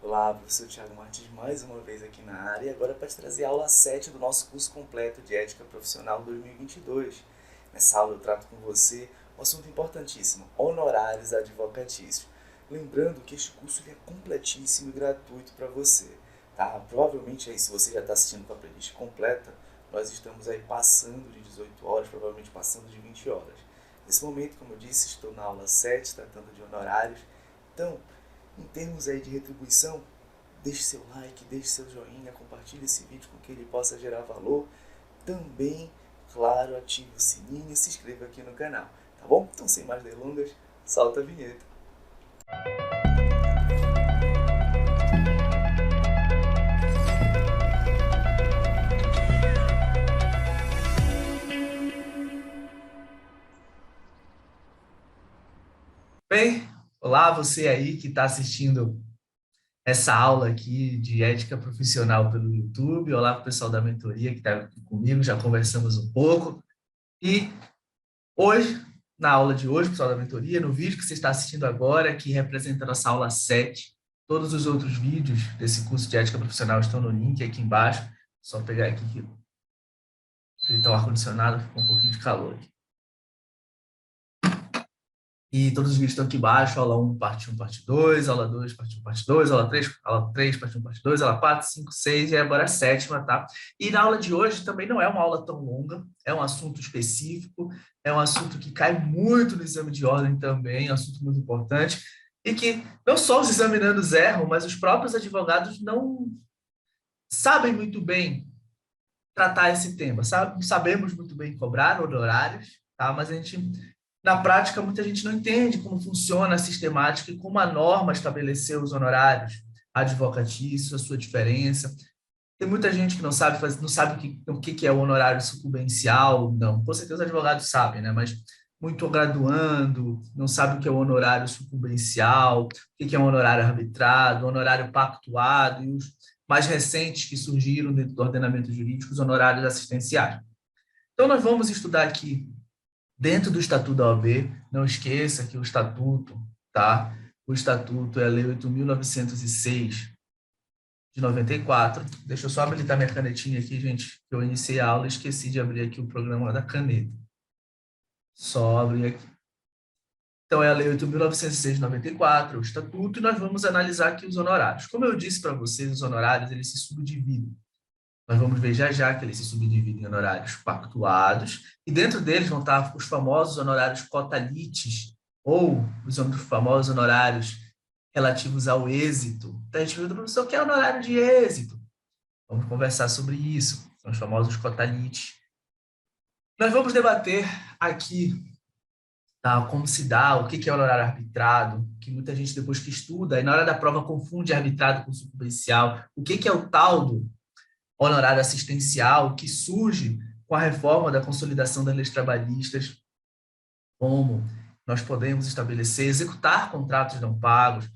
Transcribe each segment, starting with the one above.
Olá, professor Thiago Martins, mais uma vez aqui na área, e agora para te trazer a aula 7 do nosso curso completo de Ética Profissional 2022. Nessa aula eu trato com você um assunto importantíssimo, honorários advocatícios. Lembrando que este curso é completíssimo e gratuito para você. Tá? Provavelmente aí, se você já está assistindo com a playlist completa, nós estamos aí passando de 18 horas, provavelmente passando de 20 horas. Nesse momento, como eu disse, estou na aula 7, tratando de honorários. Então, em termos aí de retribuição, deixe seu like, deixe seu joinha, compartilhe esse vídeo com que ele possa gerar valor. Também, claro, ative o sininho e se inscreva aqui no canal, tá bom? Então, sem mais delongas, solta a vinheta. Bem, olá você aí que está assistindo essa aula aqui de ética profissional pelo YouTube. Olá para o pessoal da mentoria que está aqui comigo, já conversamos um pouco. E hoje, na aula de hoje, pessoal da mentoria, no vídeo que você está assistindo agora, que representa a nossa aula 7, todos os outros vídeos desse curso de ética profissional estão no link aqui embaixo. Só pegar aqui que está o ar-condicionado, ficou um pouquinho de calor aqui. E todos os vídeos estão aqui embaixo, aula 1, parte 1, parte 2, aula 2, parte 1, parte 2, aula 3, parte 1, parte 2, aula 4, 5, 6 e agora a 7ª, tá? E na aula de hoje também não é uma aula tão longa, é um assunto específico, é um assunto que cai muito no exame de ordem também, é um assunto muito importante, e que não só os examinandos erram, mas os próprios advogados não sabem muito bem tratar esse tema, sabe? Sabemos muito bem cobrar honorários, tá? Mas a gente, na prática, muita gente não entende como funciona a sistemática e como a norma estabeleceu os honorários advocatícios, a sua diferença. Tem muita gente que não sabe o que é o honorário sucumbencial, não. Com certeza os advogados sabem, né? Mas muito graduando, não sabe o que é o honorário sucumbencial, o que é o honorário arbitrado, o honorário pactuado e os mais recentes que surgiram dentro do ordenamento jurídico, os honorários assistenciais. Então, nós vamos estudar aqui dentro do Estatuto da OAB. Não esqueça que o Estatuto, tá? O Estatuto é a Lei 8.906 de 94. Deixa eu só habilitar minha canetinha aqui, gente, que eu iniciei a aula e esqueci de abrir aqui o programa da caneta. Só abrir aqui. Então, é a Lei 8.906 de 94, o Estatuto, e nós vamos analisar aqui os honorários. Como eu disse para vocês, os honorários, eles se subdividem. Nós vamos ver já já que eles se subdividem em honorários pactuados, e dentro deles vão estar os famosos honorários cotalites, ou os famosos honorários relativos ao êxito. Então, a gente pergunta, professor, o que é honorário de êxito? Vamos conversar sobre isso, são os famosos cotalites. Nós vamos debater aqui, tá, como se dá, o que é honorário arbitrado, que muita gente depois que estuda, e na hora da prova confunde arbitrado com sucumbencial, o que é o tal do honorário assistencial que surge com a reforma da consolidação das leis trabalhistas, como nós podemos estabelecer, executar contratos não pagos,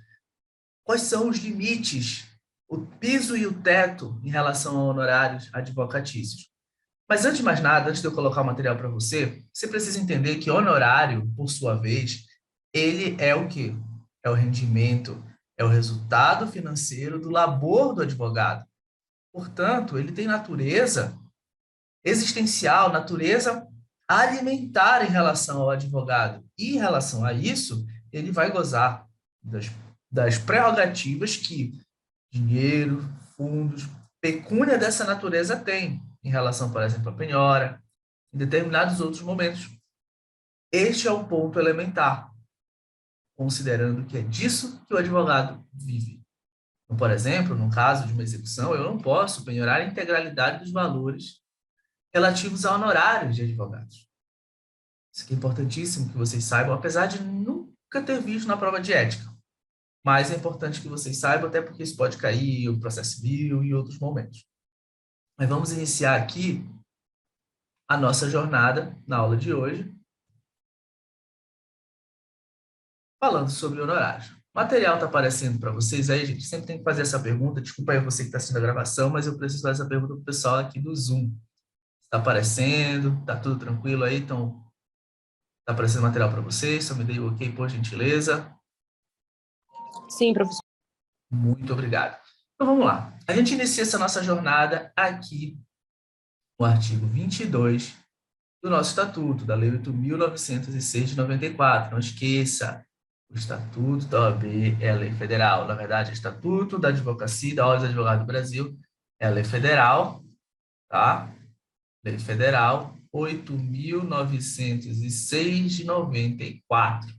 quais são os limites, o piso e o teto em relação a honorários advocatícios. Mas antes de mais nada, antes de eu colocar o material para você, você precisa entender que honorário, por sua vez, ele é o quê? É o rendimento, é o resultado financeiro do labor do advogado. Portanto, ele tem natureza existencial, natureza alimentar em relação ao advogado. E em relação a isso, ele vai gozar das prerrogativas que dinheiro, fundos, pecúnia dessa natureza tem em relação, por exemplo, à penhora, em determinados outros momentos. Este é o ponto elementar, considerando que é disso que o advogado vive. Então, por exemplo, no caso de uma execução, eu não posso penhorar a integralidade dos valores relativos a honorários de advogados. Isso aqui é importantíssimo que vocês saibam, apesar de nunca ter visto na prova de ética. Mas é importante que vocês saibam, até porque isso pode cair o processo civil e outros momentos. Mas vamos iniciar aqui a nossa jornada na aula de hoje, falando sobre honorários. O material está aparecendo para vocês aí, gente. Sempre tem que fazer essa pergunta. Desculpa aí você que está assistindo a gravação, mas eu preciso fazer essa pergunta para o pessoal aqui do Zoom. Está aparecendo? Está tudo tranquilo aí? Então, está aparecendo material para vocês? Só me dê o ok, por gentileza. Sim, professor. Muito obrigado. Então, vamos lá. A gente inicia essa nossa jornada aqui no artigo 22 do nosso Estatuto, da Lei 8.906 de 94. Não esqueça, o Estatuto da OAB é a lei federal. Na verdade, o Estatuto da Advocacia e da Ordem dos Advogados do Brasil é a lei federal, tá? Lei Federal 8.906 de 94.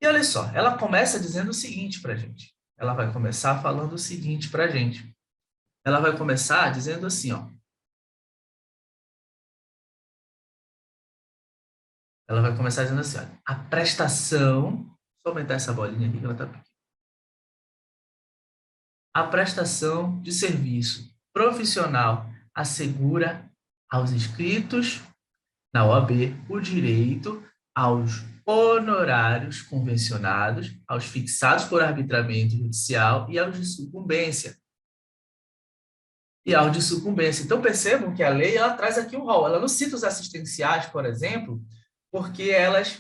E olha só, ela começa dizendo o seguinte para a gente. Ela vai começar falando o seguinte para a gente. Ela vai começar dizendo assim, ó. Ela vai começar dizendo assim, olha, a prestação, só aumentar essa bolinha aqui que ela tá pequena. A prestação de serviço profissional assegura aos inscritos na OAB o direito aos honorários convencionados, aos fixados por arbitramento judicial e aos de sucumbência. Então, percebam que a lei ela traz aqui um rol. Ela não cita os assistenciais, por exemplo, porque elas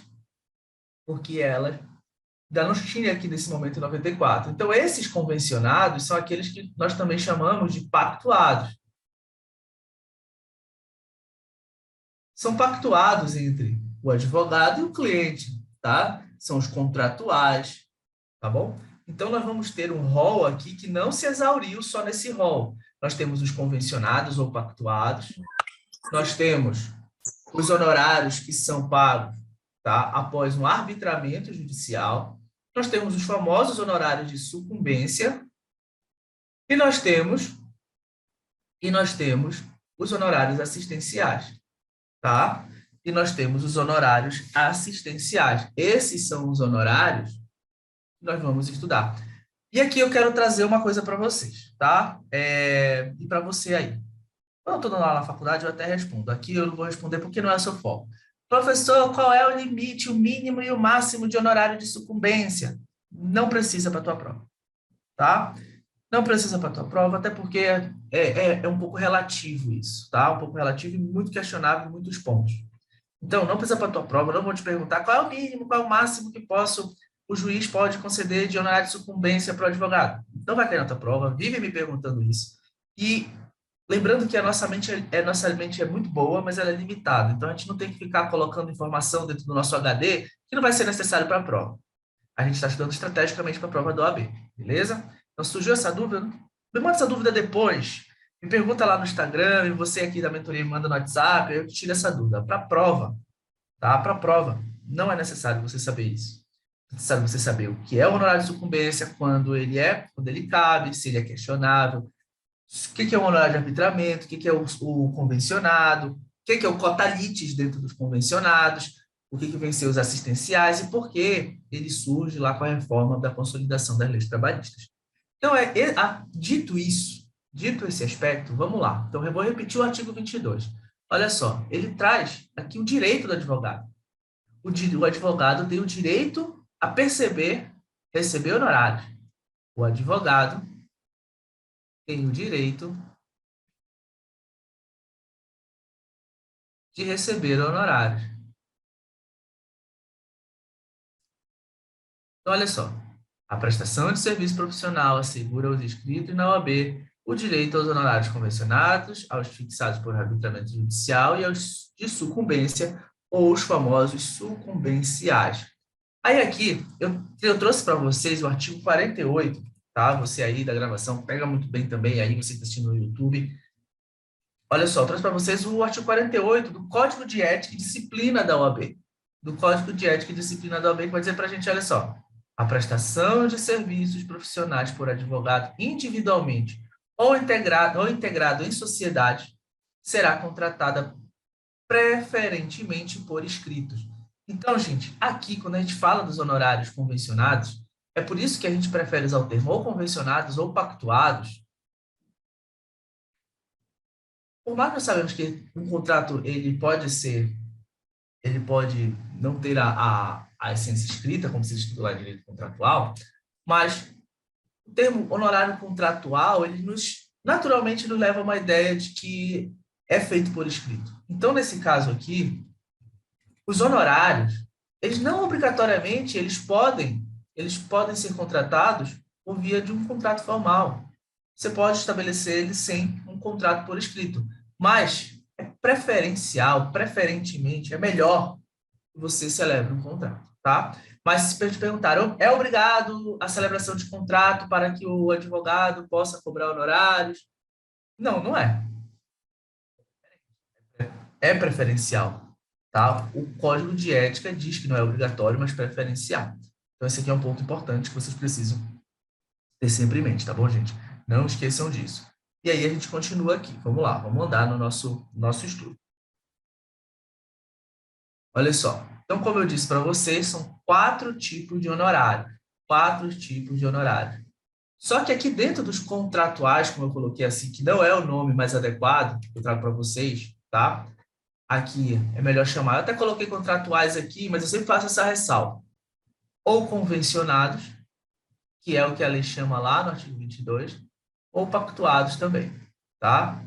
ainda não tinha aqui nesse momento em 94. Então, esses convencionados são aqueles que nós também chamamos de pactuados. São pactuados entre o advogado e o cliente, tá? São os contratuais, tá bom? Então, nós vamos ter um rol aqui que não se exauriu só nesse rol. Nós temos os convencionados ou pactuados, nós temos os honorários que são pagos, tá? Após um arbitramento judicial, nós temos os famosos honorários de sucumbência e nós temos os honorários assistenciais, tá? E nós temos os honorários assistenciais. Esses são os honorários que nós vamos estudar. E aqui eu quero trazer uma coisa para vocês, tá? E para você aí. Quando eu estou lá na faculdade, eu até respondo. Aqui eu não vou responder porque não é o seu foco. Professor, qual é o limite, o mínimo e o máximo de honorário de sucumbência? Não precisa para a tua prova, tá? Não precisa para a tua prova, até porque é um pouco relativo isso, tá? Um pouco relativo e muito questionável em muitos pontos. Então, não precisa para a tua prova, não vou te perguntar qual é o mínimo, qual é o máximo que o juiz pode conceder de honorário de sucumbência para o advogado. Não vai cair na tua prova, vive me perguntando isso. E lembrando que a nossa mente é muito boa, mas ela é limitada. Então, a gente não tem que ficar colocando informação dentro do nosso HD que não vai ser necessário para a prova. A gente está estudando estrategicamente para a prova da OAB, beleza? Então, surgiu essa dúvida? Me manda essa dúvida depois. Me pergunta lá no Instagram, e você aqui da mentoria me manda no WhatsApp, eu te tiro essa dúvida. Para a prova, tá? Para a prova, não é necessário você saber isso. É necessário você saber o que é o honorário de sucumbência, quando ele cabe, se ele é questionável, o que é o honorário de arbitramento, o que é o convencionado, o que é o cota-litis dentro dos convencionados, o que vem ser os assistenciais e por que ele surge lá com a reforma da consolidação das leis trabalhistas. Então, dito esse aspecto, vamos lá. Então, eu vou repetir o artigo 22. Olha só, ele traz aqui o direito do advogado. O advogado tem o direito a receber honorários. O advogado tem o direito de receber honorários. Então, olha só. A prestação de serviço profissional assegura aos inscritos na OAB o direito aos honorários convencionados, aos fixados por arbitramento judicial e aos de sucumbência, ou os famosos sucumbenciais. Aí aqui, eu trouxe para vocês o artigo 48, tá? Você aí da gravação, pega muito bem também, aí você está assistindo no YouTube. Olha só, eu trouxe para vocês o artigo 48 do Código de Ética e Disciplina da OAB. Do Código de Ética e Disciplina da OAB, que vai dizer para a gente, olha só, a prestação de serviços profissionais por advogado individualmente ou integrado em sociedade será contratada preferentemente por escritos. Então, gente, aqui, quando a gente fala dos honorários convencionados, é por isso que a gente prefere usar o termo ou convencionados ou pactuados. Por mais que nós sabemos que um contrato ele pode não ter a essência escrita, como se estuda lá em direito contratual, mas o termo honorário contratual, ele naturalmente nos leva a uma ideia de que é feito por escrito. Então, nesse caso aqui, os honorários, eles não obrigatoriamente, eles podem ser contratados por via de um contrato formal. Você pode estabelecer ele sem um contrato por escrito, mas é preferencial, preferentemente, é melhor que você celebre um contrato, tá? Mas se te perguntaram, é obrigado a celebração de contrato para que o advogado possa cobrar honorários? Não, não é. É preferencial, tá? O código de ética diz que não é obrigatório, mas preferencial. Então, esse aqui é um ponto importante que vocês precisam ter sempre em mente, tá bom, gente? Não esqueçam disso. E aí a gente continua aqui. Vamos lá, vamos andar no nosso estudo. Olha só. Então, como eu disse para vocês, são 4 tipos de honorário. 4 tipos de honorário. Só que aqui dentro dos contratuais, como eu coloquei assim, que não é o nome mais adequado que eu trago para vocês, tá? Aqui é melhor chamar. Eu até coloquei contratuais aqui, mas eu sempre faço essa ressalva. Ou convencionados, que é o que a lei chama lá no artigo 22, ou pactuados também, tá?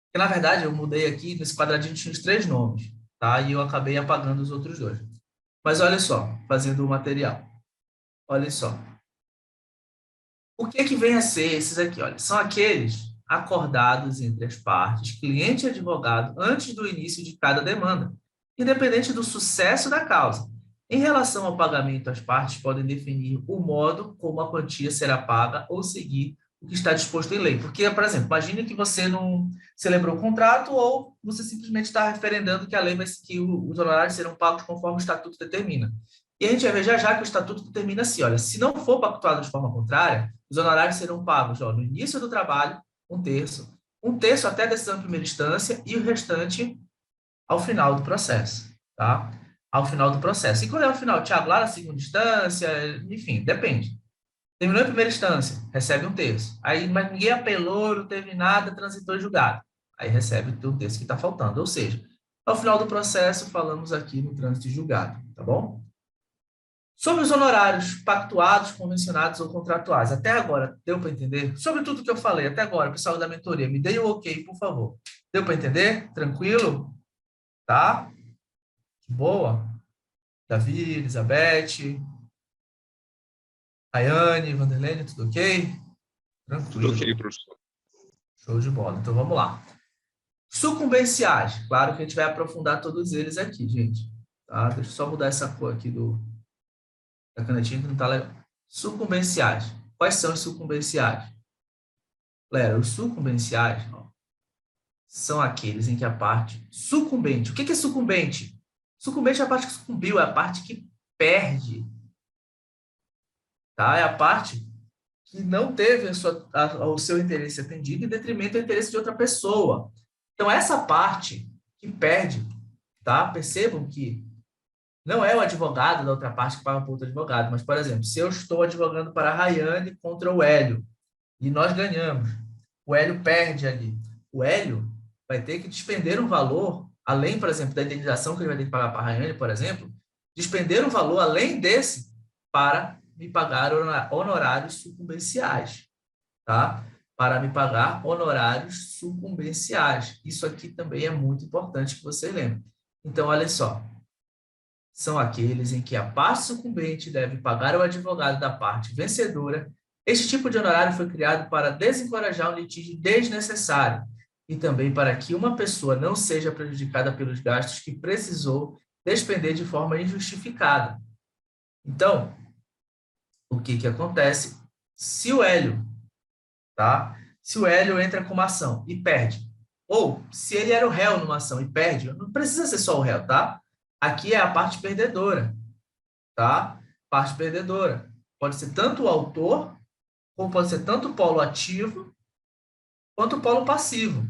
Porque, na verdade, eu mudei aqui, nesse quadradinho tinha os 3 nomes, tá? E eu acabei apagando os outros 2. Mas olha só, fazendo o material. Olha só. O que que vem a ser esses aqui? Olha, são aqueles acordados entre as partes, cliente e advogado, antes do início de cada demanda, independente do sucesso da causa. Em relação ao pagamento, as partes podem definir o modo como a quantia será paga ou seguir o que está disposto em lei. Porque, por exemplo, imagine que você não celebrou o contrato ou você simplesmente está referendando que a lei vai que os honorários serão pagos conforme o estatuto determina. E a gente vai ver já que o estatuto determina assim, olha, se não for pactuado de forma contrária, os honorários serão pagos no início do trabalho, um terço até a decisão em primeira instância e o restante ao final do processo, tá? Ao final do processo. E quando é o final, Tiago, lá na segunda instância, enfim, depende. Terminou em primeira instância, recebe um terço. Aí, mas ninguém apelou, não teve nada, transitou em julgado. Aí recebe o terço que está faltando. Ou seja, ao final do processo, falamos aqui no trânsito de julgado, tá bom? Sobre os honorários pactuados, convencionados ou contratuais, até agora, deu para entender? Sobre tudo que eu falei até agora, pessoal da mentoria, me deem o ok, por favor. Deu para entender? Tranquilo? Tá? Boa? Davi, Elizabeth, Rayane, Vanderlene, tudo ok? Tudo Tranquilo. ok, professor. Show de bola. Então vamos lá. Sucumbenciais. Claro que a gente vai aprofundar todos eles aqui, gente. Tá? Deixa eu só mudar essa cor aqui da canetinha que não tá legal. Sucumbenciais. Quais são os sucumbenciais? Galera, os sucumbenciais ó, são aqueles em que a parte sucumbente. O que é sucumbente? Sucumbente é a parte que sucumbiu, é a parte que perde. Tá? É a parte que não teve o seu interesse atendido em detrimento do interesse de outra pessoa. Então, essa parte que perde, tá? Percebam que não é o advogado da outra parte que paga para outro advogado, mas, por exemplo, se eu estou advogando para a Rayane contra o Hélio e nós ganhamos, o Hélio perde ali. O Hélio vai ter que despender um valor, além, por exemplo, da indenização que ele vai ter que pagar para a Rayane, por exemplo, despender um valor além desse para me pagar honorários sucumbenciais, tá? Para me pagar honorários sucumbenciais. Isso aqui também é muito importante que você lembre. Então, olha só, são aqueles em que a parte sucumbente deve pagar ao advogado da parte vencedora. Este tipo de honorário foi criado para desencorajar um litígio desnecessário e também para que uma pessoa não seja prejudicada pelos gastos que precisou despender de forma injustificada. Então, o que acontece? Se o Hélio, tá? Se o Hélio entra com uma ação e perde, ou se ele era o réu numa ação e perde, não precisa ser só o réu, tá? Aqui é a parte perdedora, tá? Parte perdedora. Pode ser tanto o autor, como pode ser tanto o polo ativo, quanto o polo passivo.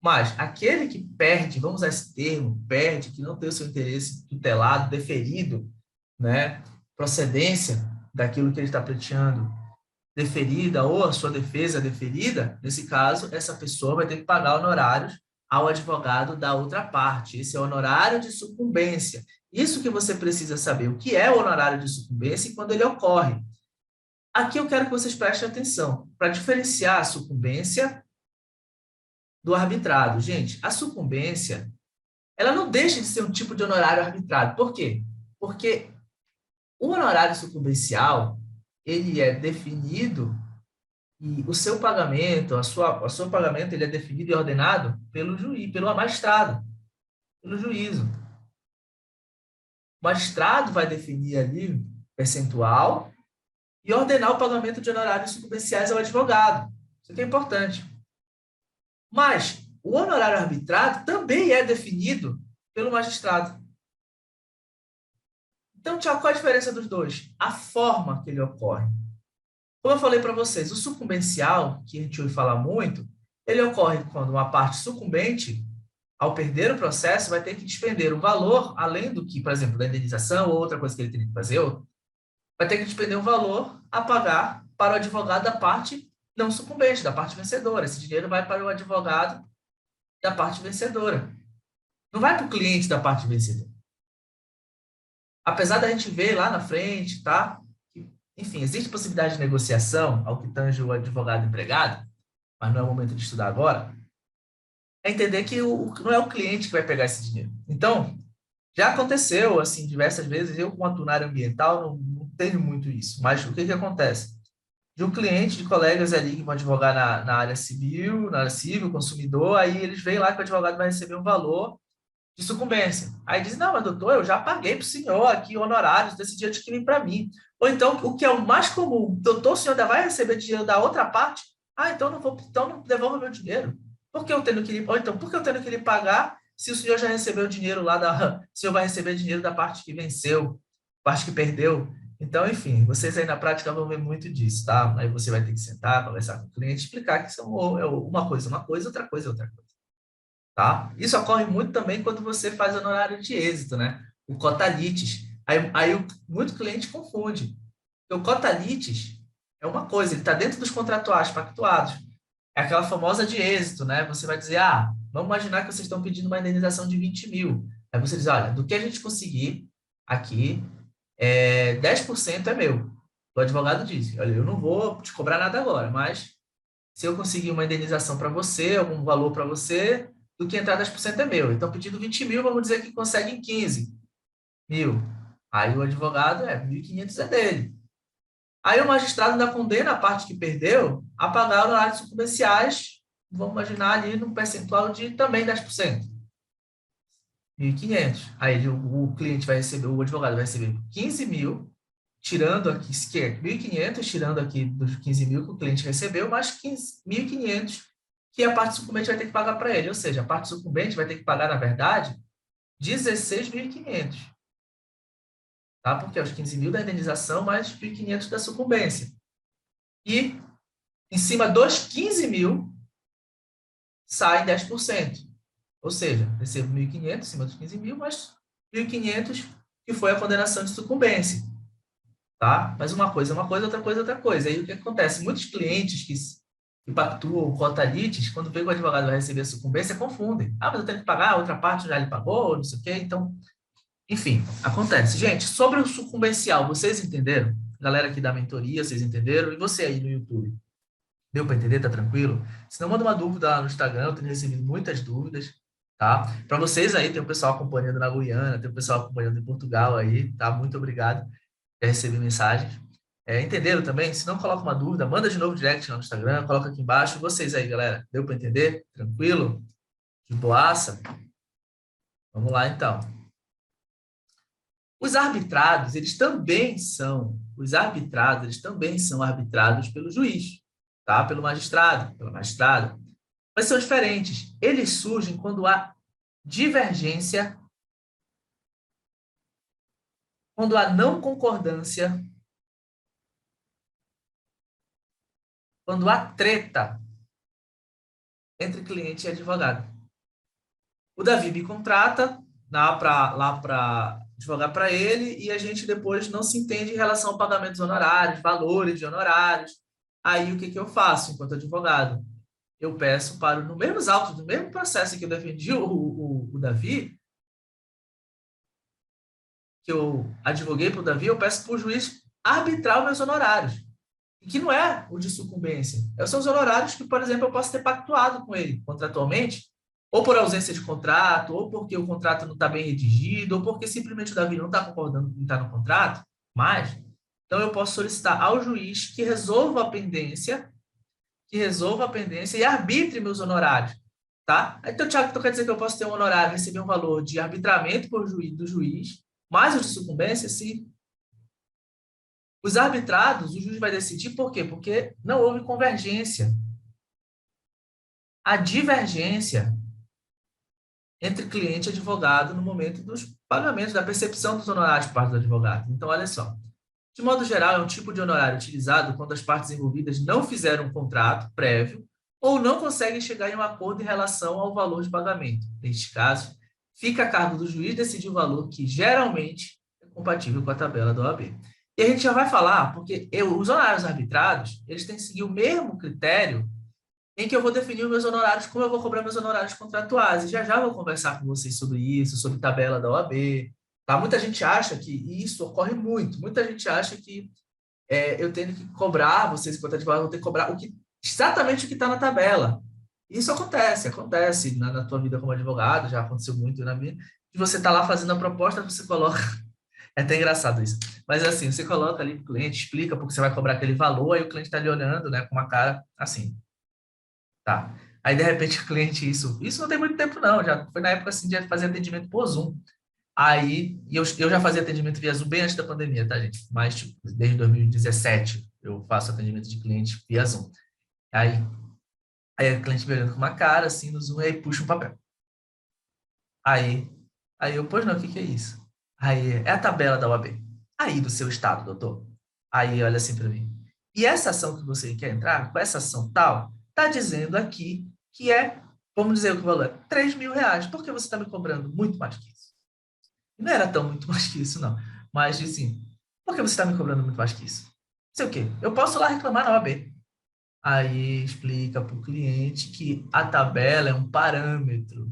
Mas aquele que perde, vamos usar esse termo, perde, que não tem o seu interesse tutelado, deferido, né? Procedência daquilo que ele está pleiteando deferida ou a sua defesa deferida, nesse caso, essa pessoa vai ter que pagar honorários ao advogado da outra parte. Esse é o honorário de sucumbência. Isso que você precisa saber, o que é o honorário de sucumbência e quando ele ocorre. Aqui eu quero que vocês prestem atenção, para diferenciar a sucumbência do arbitrado. Gente, a sucumbência, ela não deixa de ser um tipo de honorário arbitrado. Por quê? Porque o honorário sucumbencial, ele é definido e o seu pagamento, o seu pagamento, ele é definido e ordenado pelo juiz, pelo magistrado, pelo juízo. O magistrado vai definir ali percentual e ordenar o pagamento de honorários sucumbenciais ao advogado. Isso aqui é importante. Mas o honorário arbitrado também é definido pelo magistrado. Então, Tiago, qual a diferença dos dois? A forma que ele ocorre. Como eu falei para vocês, o sucumbencial, que a gente ouve falar muito, ele ocorre quando uma parte sucumbente, ao perder o processo, vai ter que despender o valor, além do que, por exemplo, da indenização ou outra coisa que ele tem que fazer, vai ter que despender um valor a pagar para o advogado da parte não sucumbente, da parte vencedora. Esse dinheiro vai para o advogado da parte vencedora. Não vai para o cliente da parte vencedora. Apesar da gente ver lá na frente, tá? Enfim, existe possibilidade de negociação ao que tange o advogado empregado, mas não é o momento de estudar agora, é entender que não é o cliente que vai pegar esse dinheiro. Então, já aconteceu, assim, diversas vezes, eu como atuo na área ambiental não tenho muito isso, mas o que que acontece? De um cliente, de colegas ali que vão advogar na área civil, consumidor, aí eles veem lá que o advogado vai receber um valor de sucumbência. Aí diz, não, mas doutor, eu já paguei para o senhor aqui honorários desse dia de crime para mim. Ou então, o que é o mais comum, doutor, o senhor ainda vai receber dinheiro da outra parte? Ah, então não devolva meu dinheiro. Por que eu tenho que lhe, ou então, por que eu tenho que lhe pagar se o senhor já recebeu dinheiro lá da, o senhor vai receber dinheiro da parte que venceu, parte que perdeu? Então, enfim, vocês aí na prática vão ver muito disso, tá? Aí você vai ter que sentar, conversar com o cliente, explicar que são uma coisa, outra coisa, outra coisa. Tá? Isso ocorre muito também quando você faz honorário de êxito, né? O cota-litis. Muito cliente confunde. O cota-litis é uma coisa, ele está dentro dos contratuais pactuados. É aquela famosa de êxito, né? Você vai dizer, vamos imaginar que vocês estão pedindo uma indenização de 20 mil. Aí você diz, olha, do que a gente conseguir aqui, 10% é meu. O advogado diz, olha, eu não vou te cobrar nada agora, mas se eu conseguir uma indenização para você, algum valor para você, do que entrar 10% é meu. Então, pedindo 20 mil, vamos dizer que consegue em 15 mil. Aí o advogado, 1.500 é dele. Aí o magistrado ainda condena a parte que perdeu a pagar honorários sucumbenciais, vamos imaginar ali num percentual de também 10%. 1.500. Aí o cliente vai receber, o advogado vai receber 15 mil, tirando aqui, 1.500, tirando aqui dos 15 mil que o cliente recebeu, mais 1.500 que a parte sucumbente vai ter que pagar para ele. Ou seja, a parte sucumbente vai ter que pagar, na verdade, 16.500. Tá? Porque é os 15 mil da indenização mais 1.500 da sucumbência. E, em cima dos 15 mil, sai 10%. Ou seja, recebo 1.500 em cima dos 15 mil, mais 1.500 que foi a condenação de sucumbência. Tá? Mas uma coisa é uma coisa, outra coisa é outra coisa. Aí o que acontece? Muitos clientes que pactuam cota-litis, quando vê que o advogado vai receber a sucumbência, confundem. Mas eu tenho que pagar, a outra parte já lhe pagou, não sei o quê. Então, enfim, acontece. Gente, sobre o sucumbencial, vocês entenderam? Galera aqui da mentoria, vocês entenderam? E você aí no YouTube? Deu para entender? Tá tranquilo? Se não, manda uma dúvida lá no Instagram, eu tenho recebido muitas dúvidas, tá? Para vocês aí, tem o pessoal acompanhando na Guiana, tem o pessoal acompanhando em Portugal aí, tá? Muito obrigado por receber mensagens. Entenderam também? Se não, coloca uma dúvida, manda de novo direct lá no Instagram, coloca aqui embaixo. Vocês aí, galera, deu para entender? Tranquilo? De boaça? Vamos lá, então. Os arbitrados, eles também são arbitrados pelo juiz, tá? Pelo magistrado, pela magistrada. Mas são diferentes. Eles surgem quando há divergência, quando há não concordância, quando há treta entre cliente e advogado. O Davi me contrata lá para advogar para ele e a gente depois não se entende em relação ao pagamento dos honorários, valores de honorários. Aí o que eu faço enquanto advogado? Eu peço para, no mesmo autos, do mesmo processo que eu defendi o Davi, que eu advoguei para o Davi, eu peço para o juiz arbitrar os meus honorários. E que não é o de sucumbência. São os honorários que, por exemplo, eu posso ter pactuado com ele contratualmente, ou por ausência de contrato, ou porque o contrato não está bem redigido, ou porque simplesmente o Davi não está concordando com o que está no contrato, mas Então, eu posso solicitar ao juiz que resolva a pendência e arbitre meus honorários, tá? Então, Thiago, então quer dizer que eu posso ter um honorário, receber um valor de arbitramento do juiz, mais o de sucumbência, se os arbitrados, o juiz vai decidir por quê? Porque não houve convergência. A divergência entre cliente e advogado no momento dos pagamentos, da percepção dos honorários por parte do advogado. Então, olha só. De modo geral, é um tipo de honorário utilizado quando as partes envolvidas não fizeram um contrato prévio ou não conseguem chegar em um acordo em relação ao valor de pagamento. Neste caso, fica a cargo do juiz decidir o valor que geralmente é compatível com a tabela da OAB. E a gente já vai falar, porque os honorários arbitrados, eles têm que seguir o mesmo critério em que eu vou definir os meus honorários, como eu vou cobrar meus honorários contratuais. E já vou conversar com vocês sobre isso, sobre tabela da OAB. Tá? Muita gente acha que, e isso ocorre muito, muita gente acha que eu tenho que cobrar, vocês, enquanto advogado, vão ter que cobrar exatamente o que está na tabela. Isso acontece na tua vida como advogado, já aconteceu muito na minha, de você está lá fazendo a proposta, você coloca. É até engraçado isso. Mas assim, você coloca ali para o cliente, explica porque você vai cobrar aquele valor, aí o cliente está ali olhando, né, com uma cara assim. Tá. Aí, de repente, o cliente, isso não tem muito tempo, não. Já foi na época assim de fazer atendimento por Zoom. Aí, eu já fazia atendimento via Zoom bem antes da pandemia, tá, gente? Mas, tipo, desde 2017 eu faço atendimento de cliente via Zoom. Aí, aí o cliente me olhando com uma cara, assim, no Zoom, e aí puxa um papel. Aí, aí eu, pois não, o que que é isso? Aí, é a tabela da OAB. Aí, do seu estado, doutor. Aí, olha assim para mim. E essa ação que você quer entrar, com essa ação tal, tá dizendo aqui que vamos dizer o que o valor é, R$ 3.000. Por que você está me cobrando muito mais que isso? Não era tão muito mais que isso, não. Mas, assim, por que você está me cobrando muito mais que isso? Não sei o quê. Eu posso lá reclamar na OAB. Aí explica para o cliente que a tabela é um parâmetro.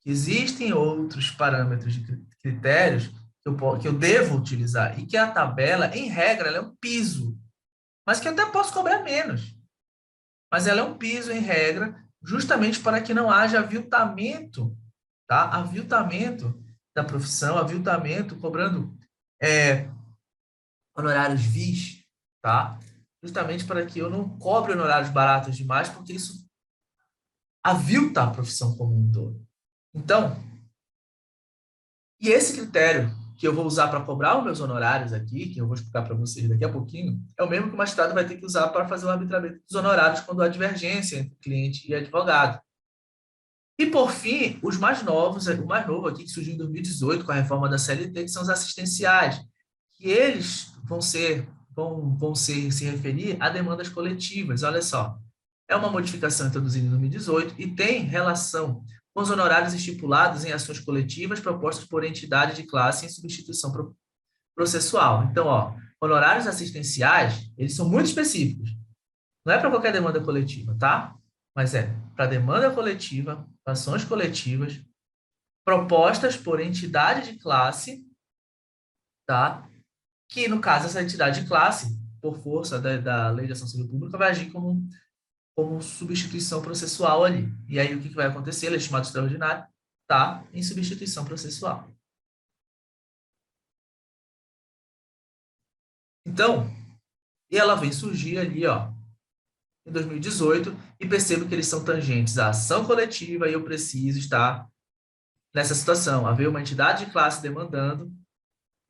Existem outros parâmetros de critérios que eu devo utilizar e que a tabela, em regra, ela é um piso, mas que eu até posso cobrar menos. Mas ela é um piso, em regra, justamente para que não haja aviltamento, tá? Aviltamento da profissão, aviltamento, cobrando honorários vis, tá? Justamente para que eu não cobre honorários baratos demais, porque isso avilta a profissão como um todo. Então, e esse critério que eu vou usar para cobrar os meus honorários aqui, que eu vou explicar para vocês daqui a pouquinho, é o mesmo que o magistrado vai ter que usar para fazer o arbitramento dos honorários quando há divergência entre cliente e advogado. E, por fim, os mais novos, o mais novo aqui, que surgiu em 2018 com a reforma da CLT, que são os assistenciais, que eles vão se referir a demandas coletivas. Olha só, é uma modificação introduzida em 2018 e tem relação com os honorários estipulados em ações coletivas propostas por entidade de classe em substituição processual. Então, ó, honorários assistenciais, eles são muito específicos. Não é para qualquer demanda coletiva, tá? Mas é para demanda coletiva, ações coletivas, propostas por entidade de classe, tá? Que, no caso, essa entidade de classe, por força da Lei de Ação Civil Pública, vai agir como substituição processual ali. E aí, o que vai acontecer? Legitimado extraordinário tá em substituição processual. Então, e ela vem surgir ali, ó, em 2018, e percebo que eles são tangentes à ação coletiva e eu preciso estar nessa situação, haver uma entidade de classe demandando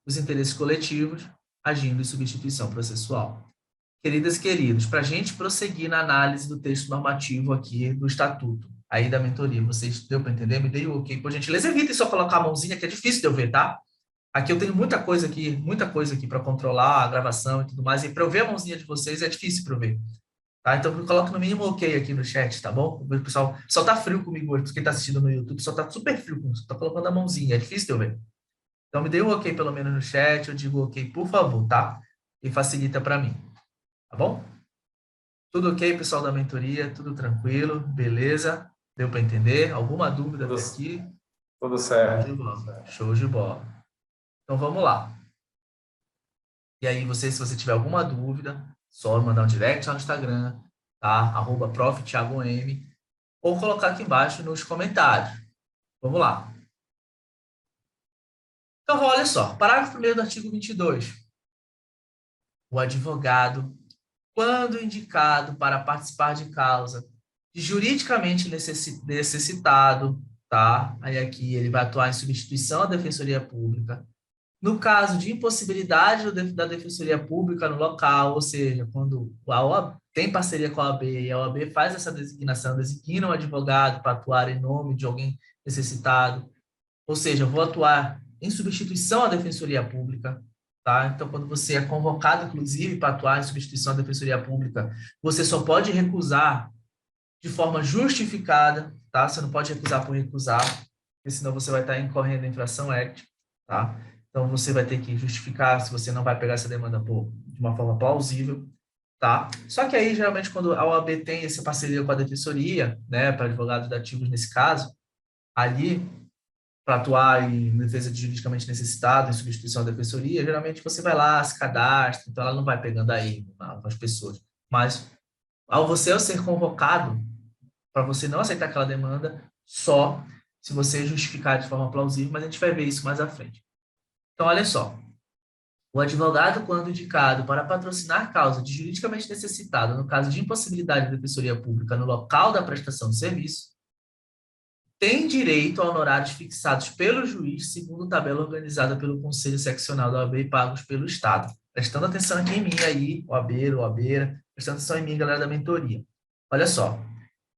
os interesses coletivos, agindo em substituição processual. Queridas e queridos, para a gente prosseguir na análise do texto normativo aqui do Estatuto, aí da mentoria, vocês deu para entender? Me dei o ok, por gentileza. Evitem só colocar a mãozinha, que é difícil de eu ver, tá? Aqui eu tenho muita coisa aqui para controlar a gravação e tudo mais, e para eu ver a mãozinha de vocês é difícil para eu ver. Tá? Então, coloque no mínimo ok aqui no chat, tá bom? O pessoal só tá frio comigo hoje, porque quem tá assistindo no YouTube só tá super frio comigo, só tá colocando a mãozinha, é difícil de eu ver. Então, me dê um ok pelo menos no chat, eu digo ok, por favor, tá? E facilita para mim, tá bom? Tudo ok, pessoal da mentoria? Tudo tranquilo? Beleza? Deu para entender? Alguma dúvida até aqui? Tudo certo. Show de bola. Show de bola. Então, vamos lá. E aí, se você tiver alguma dúvida, só mandar um direct lá no Instagram, tá? @prof.thiago.m, ou colocar aqui embaixo nos comentários. Vamos lá. Então, olha só. Parágrafo 1º do artigo 22. o advogado, quando indicado para participar de causa juridicamente necessitado, tá? Aí aqui ele vai atuar em substituição à Defensoria Pública. No caso de impossibilidade da Defensoria Pública no local, ou seja, quando a OAB tem parceria com a OAB e a OAB faz essa designação, designa um advogado para atuar em nome de alguém necessitado, ou seja, eu vou atuar em substituição à Defensoria Pública, tá? Então, quando você é convocado, inclusive, para atuar em substituição à Defensoria Pública, você só pode recusar de forma justificada, tá? Você não pode recusar por recusar, porque senão você vai estar incorrendo em infração ética, tá? Então, você vai ter que justificar se você não vai pegar essa demanda de uma forma plausível, tá? Só que aí, geralmente, quando a OAB tem essa parceria com a Defensoria, né, para advogados dativos nesse caso, ali, para atuar em defesa de juridicamente necessitado, em substituição à defensoria, geralmente você vai lá, se cadastra, então ela não vai pegando aí as pessoas. Mas, ao você ser convocado, para você não aceitar aquela demanda, só se você justificar de forma plausível, mas a gente vai ver isso mais à frente. Então, olha só. O advogado, quando indicado para patrocinar causa de juridicamente necessitado, no caso de impossibilidade de defensoria pública no local da prestação de serviço, tem direito a honorários fixados pelo juiz segundo tabela organizada pelo Conselho Seccional da OAB e pagos pelo Estado. Prestando atenção aqui em mim aí, OABeiro, OABeira, prestando atenção em mim, galera da mentoria. Olha só,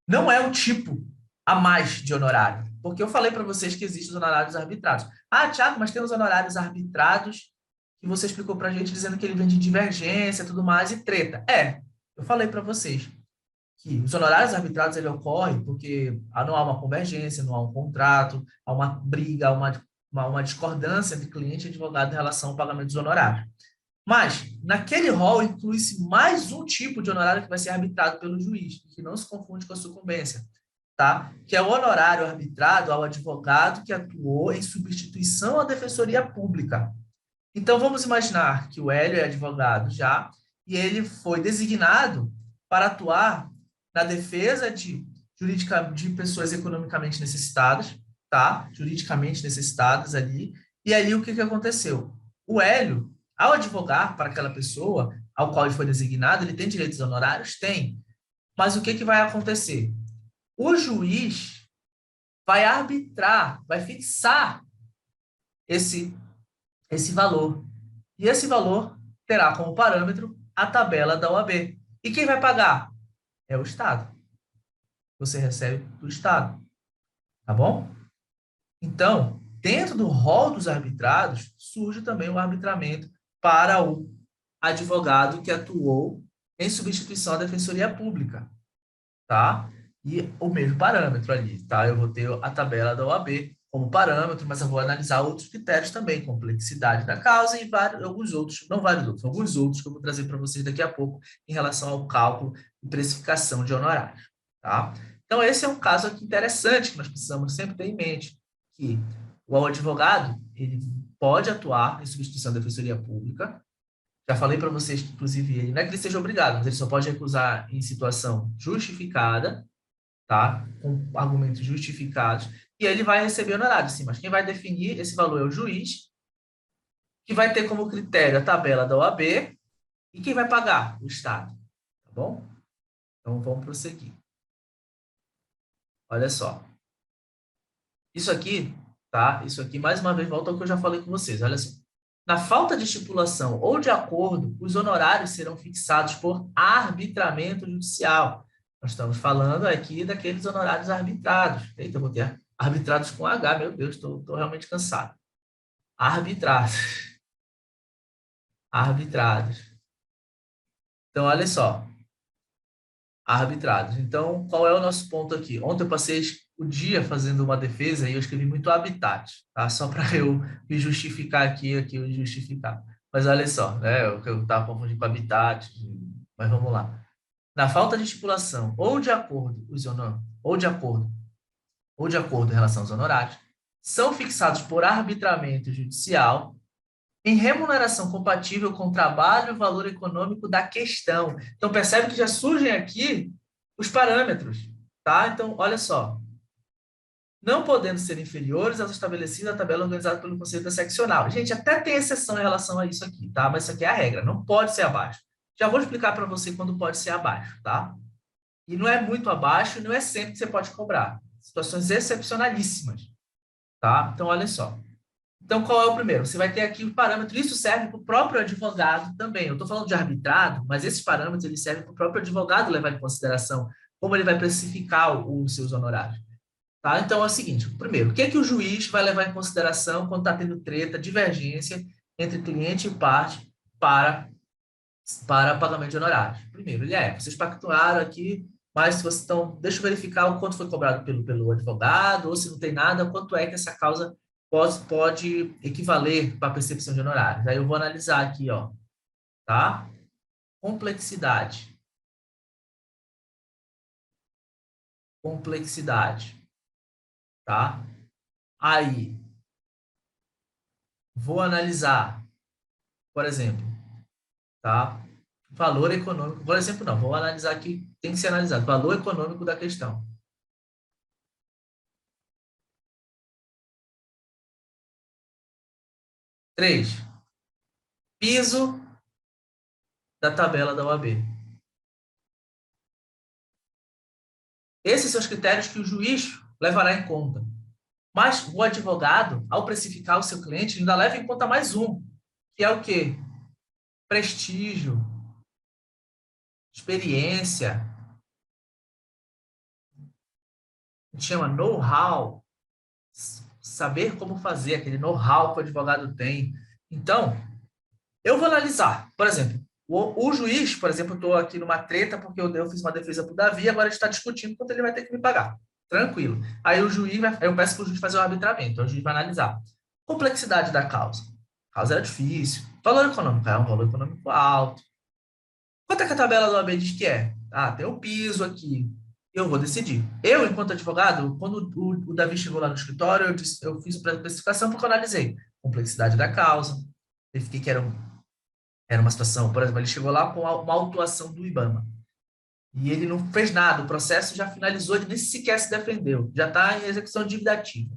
não é um tipo a mais de honorário, porque eu falei para vocês que existem os honorários arbitrados. Ah, Thiago, mas tem os honorários arbitrados que você explicou para a gente dizendo que ele vem de divergência, tudo mais, e treta. Eu falei para vocês que os honorários arbitrados ele ocorrem porque não há uma convergência, não há um contrato, há uma briga, há uma discordância entre cliente e advogado em relação ao pagamento dos honorários. Mas, naquele rol, inclui-se mais um tipo de honorário que vai ser arbitrado pelo juiz, que não se confunde com a sucumbência, tá? Que é o honorário arbitrado ao advogado que atuou em substituição à defensoria pública. Então, vamos imaginar que o Hélio é advogado já, e ele foi designado para atuar na defesa de pessoas economicamente necessitadas, tá? Juridicamente necessitadas ali. E ali o que aconteceu? O Hélio, ao advogar para aquela pessoa ao qual ele foi designado, ele tem direitos honorários? Tem. Mas o que vai acontecer? O juiz vai arbitrar, vai fixar esse valor. E esse valor terá como parâmetro a tabela da OAB. E quem vai pagar? É o Estado. Você recebe do Estado. Tá bom? Então, dentro do rol dos arbitrados, surge também o arbitramento para o advogado que atuou em substituição à Defensoria Pública. Tá? E o mesmo parâmetro ali, tá? Eu vou ter a tabela da OAB como parâmetro, mas eu vou analisar outros critérios também, complexidade da causa e alguns outros, não vários outros, alguns outros que eu vou trazer para vocês daqui a pouco em relação ao cálculo e precificação de honorários, tá? Então, esse é um caso aqui interessante que nós precisamos sempre ter em mente, que o advogado, ele pode atuar em substituição da Defensoria Pública. Já falei para vocês que, inclusive, ele não é que ele seja obrigado, mas ele só pode recusar em situação justificada, tá? Com argumentos justificados, e aí ele vai receber honorário, sim, mas quem vai definir esse valor é o juiz, que vai ter como critério a tabela da OAB, e quem vai pagar? O Estado, tá bom? Então, vamos prosseguir. Olha só. Isso aqui, tá? Isso aqui, mais uma vez, volta ao que eu já falei com vocês, olha só. Na falta de estipulação ou de acordo, os honorários serão fixados por arbitramento judicial. Nós estamos falando aqui daqueles honorários arbitrados. Eita, vou ter arbitrados com H, meu Deus, estou realmente cansado. Arbitrados. Arbitrados. Então, olha só. Arbitrados. Então, qual é o nosso ponto aqui? Ontem eu passei o dia fazendo uma defesa e eu escrevi muito habitat, tá? Só para eu me justificar aqui eu justificar. Mas olha só, né? Eu estava confundindo com habitat, mas vamos lá. Na falta de estipulação ou de acordo, ou de acordo em relação aos honorários, são fixados por arbitramento judicial em remuneração compatível com o trabalho e o valor econômico da questão. Então, percebe que já surgem aqui os parâmetros, tá? Então, olha só. não podendo ser inferiores aos estabelecidos na tabela organizada pelo Conselho da Seccional. Gente, até tem exceção em relação a isso aqui, tá? Mas isso aqui é a regra, não pode ser abaixo. Já vou explicar para você quando pode ser abaixo, tá? E não é muito abaixo, não é sempre que você pode cobrar. Situações excepcionalíssimas, tá? Então, olha só. Então, qual é o primeiro? Você vai ter aqui o parâmetro, isso serve para o próprio advogado também. Eu estou falando de arbitrado, mas esses parâmetros eles servem para o próprio advogado levar em consideração como ele vai precificar os seus honorários. Tá? Então, é o seguinte, primeiro, o que é que o juiz vai levar em consideração quando está tendo treta, divergência entre cliente e parte para, para pagamento de honorários? Primeiro, vocês pactuaram aqui, mas se vocês estão, deixa eu verificar o quanto foi cobrado pelo advogado, ou se não tem nada, quanto é que essa causa pode equivaler para a percepção de honorários. Aí eu vou analisar aqui, ó, tá? Complexidade. Complexidade, tá? Aí, vou analisar, por exemplo, tá? Valor econômico, por exemplo, não, vou analisar aqui, tem que ser analisado, valor econômico da questão. Três, piso da tabela da OAB. Esses são os critérios que o juiz levará em conta. Mas o advogado, ao precificar o seu cliente, ainda leva em conta mais um, que é o quê? Prestígio, experiência, a gente chama know-how, saber como fazer, aquele know-how que o advogado tem. Então, eu vou analisar, por exemplo, o juiz, por exemplo, eu estou aqui numa treta porque eu fiz uma defesa para o Davi, agora a gente está discutindo quanto ele vai ter que me pagar. Tranquilo. Aí o juiz, eu peço para o juiz fazer o arbitramento, então o juiz vai analisar. Complexidade da causa. A causa era difícil. Valor econômico, é um valor econômico alto. Quanto é que a tabela do AB diz que é? Ah, tem o piso aqui. Eu vou decidir. Eu, enquanto advogado, quando o Davi chegou lá no escritório, eu fiz uma especificação porque eu analisei complexidade da causa, verifiquei que era uma situação, por exemplo, ele chegou lá com uma autuação do IBAMA. E ele não fez nada, o processo já finalizou, ele nem sequer se defendeu, já está em execução dívida ativa.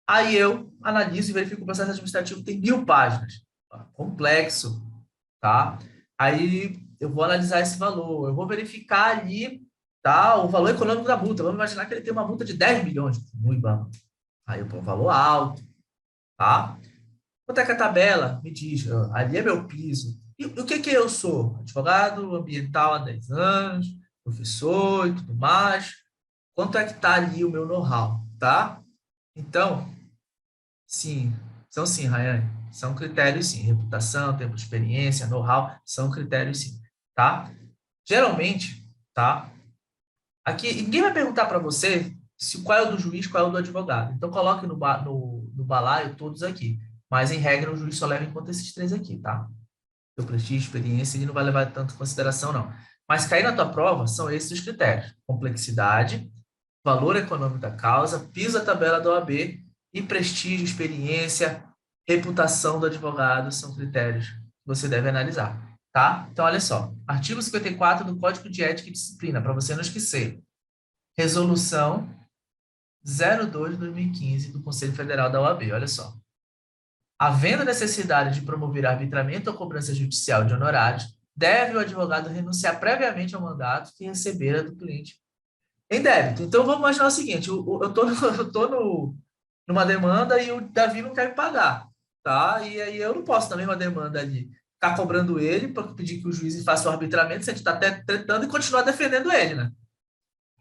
Aí eu analiso e verifico que o processo administrativo tem 1.000 páginas. Complexo, tá? Aí eu vou analisar esse valor, eu vou verificar ali, tá, o valor econômico da multa. Vamos imaginar que ele tem uma multa de 10 milhões no IBAMA. Aí eu ponho um valor alto, tá? Quanto é que a tabela me diz? Ali é meu piso. E o que que eu sou? Advogado ambiental há 10 anos, professor e tudo mais. Quanto é que está ali o meu know-how, tá? Então, sim, são sim, Rayane. São critérios sim. Reputação, tempo de experiência, know-how, são critérios sim, tá? Geralmente, tá? Aqui, ninguém vai perguntar para você qual é o do juiz, qual é o do advogado. Então, coloque no balaio todos aqui. Mas, em regra, o juiz só leva em conta esses três aqui, tá? Teu prestígio, experiência, ele não vai levar tanto em consideração, não. Mas cair na tua prova são esses os critérios. Complexidade, valor econômico da causa, piso da tabela da OAB e prestígio, experiência, reputação do advogado são critérios que você deve analisar, tá? Então, olha só. Artigo 54 do Código de Ética e Disciplina, para você não esquecer. Resolução 02/2015 do Conselho Federal da OAB, olha só. Havendo necessidade de promover arbitramento ou cobrança judicial de honorários, deve o advogado renunciar previamente ao mandato que recebera do cliente em débito. Então, vamos imaginar o seguinte, eu estou numa demanda e o Davi não quer me pagar, tá? E aí eu não posso também uma demanda ali ficar cobrando ele para pedir que o juiz faça o arbitramento, se a gente está até tretando e continuar defendendo ele, né?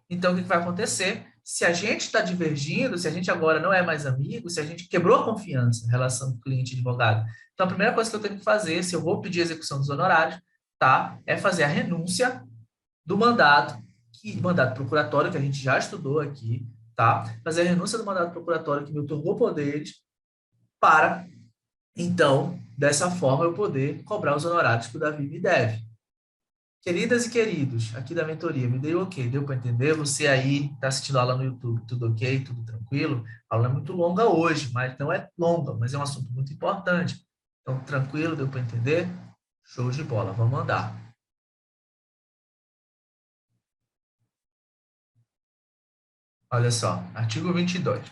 Então, o que vai acontecer? Se a gente está divergindo, se a gente agora não é mais amigo, se a gente quebrou a confiança em relação cliente e advogado. Então, a primeira coisa que eu tenho que fazer, se eu vou pedir execução dos honorários, tá? É fazer a renúncia do mandato, mandato procuratório, que a gente já estudou aqui, tá? Fazer a renúncia do mandato procuratório que me otorgou poderes para, então, dessa forma, eu poder cobrar os honorários que o Davi me deve. Queridas e queridos, aqui da mentoria, me deu ok? Deu para entender? Você aí está assistindo a aula no YouTube, tudo ok? Tudo tranquilo? A aula é muito longa hoje, mas não é longa, mas é um assunto muito importante. Então, tranquilo, deu para entender? Show de bola, vamos andar. Olha só, artigo 22,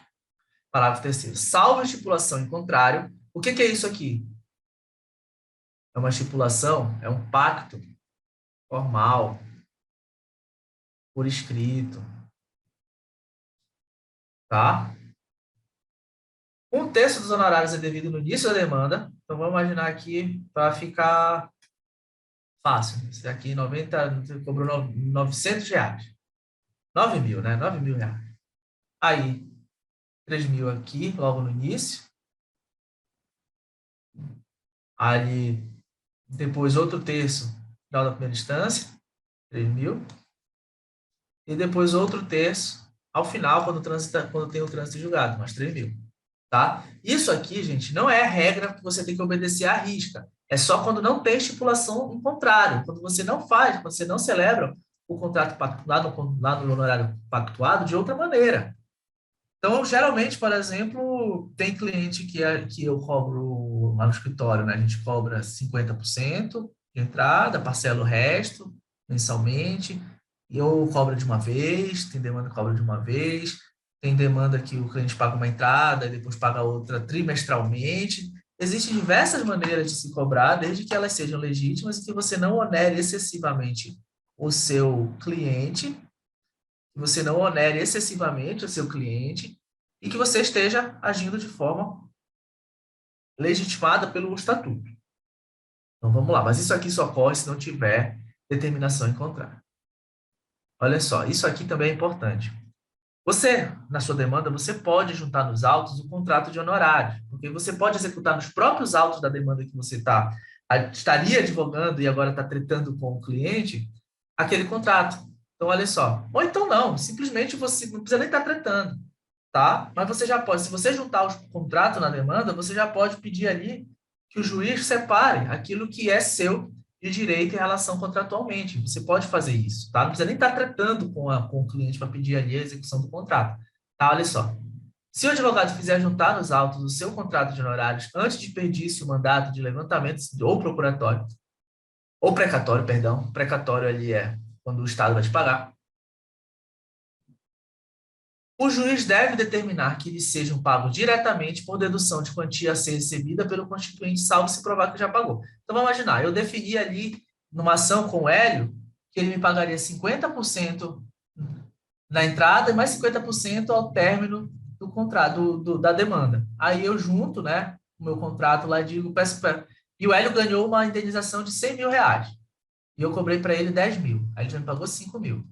parágrafo 3º. Salvo a estipulação em contrário, o que é isso aqui? É uma estipulação, é um pacto formal, por escrito, tá? Um terço dos honorários é devido no início da demanda. Então, vamos imaginar aqui para ficar fácil. Esse daqui, 90, você cobrou R$ 900. 9.000, né? 9.000 reais. Aí, 3.000 aqui, logo no início. Aí, depois outro terço, final da primeira instância, 3.000. E depois outro terço, ao final, quando tem o trânsito julgado, mais 3.000. Tá? Isso aqui, gente, não é regra que você tem que obedecer à risca. É só quando não tem estipulação em contrário. Quando você não faz, quando você não celebra o contrato lá no honorário pactuado de outra maneira. Então, geralmente, por exemplo, tem cliente que eu cobro lá no escritório, né? A gente cobra 50% de entrada, parcela o resto mensalmente, e eu cobro de uma vez, tem demanda que cobra de uma vez, tem demanda que o cliente paga uma entrada e depois paga outra trimestralmente. Existem diversas maneiras de se cobrar, desde que elas sejam legítimas e que você não onere excessivamente o seu cliente, que você não onere excessivamente o seu cliente e que você esteja agindo de forma legitimada pelo estatuto. Então vamos lá, mas isso aqui só ocorre se não tiver determinação em contrário. Olha só, isso aqui também é importante. Você, na sua demanda, você pode juntar nos autos o contrato de honorários, porque você pode executar nos próprios autos da demanda que você estaria advogando e agora está tratando com o cliente, aquele contrato. Então, olha só. Ou então não, simplesmente você não precisa nem estar tratando, tá? Mas você já pode, se você juntar os contratos na demanda, você já pode pedir ali que o juiz separe aquilo que é seu de direito em relação contratualmente. Você pode fazer isso, tá? Não precisa nem estar tratando com o cliente para pedir ali a execução do contrato. Tá? Olha só. Se o advogado fizer juntar nos autos o seu contrato de honorários antes de pedir-se o mandato de levantamento ou procuratório, ou precatório, perdão, precatório ali é quando o Estado vai te pagar, o juiz deve determinar que eles sejam pagos diretamente por dedução de quantia a ser recebida pelo constituinte, salvo se provar que já pagou. Então, vamos imaginar, eu defini ali, numa ação com o Hélio, que ele me pagaria 50% na entrada e mais 50% ao término do contrato, da demanda. Aí eu junto, né, o meu contrato lá e digo, e o Hélio ganhou uma indenização de R$ 100.000. E eu cobrei para ele 10.000. Aí ele já me pagou 5.000.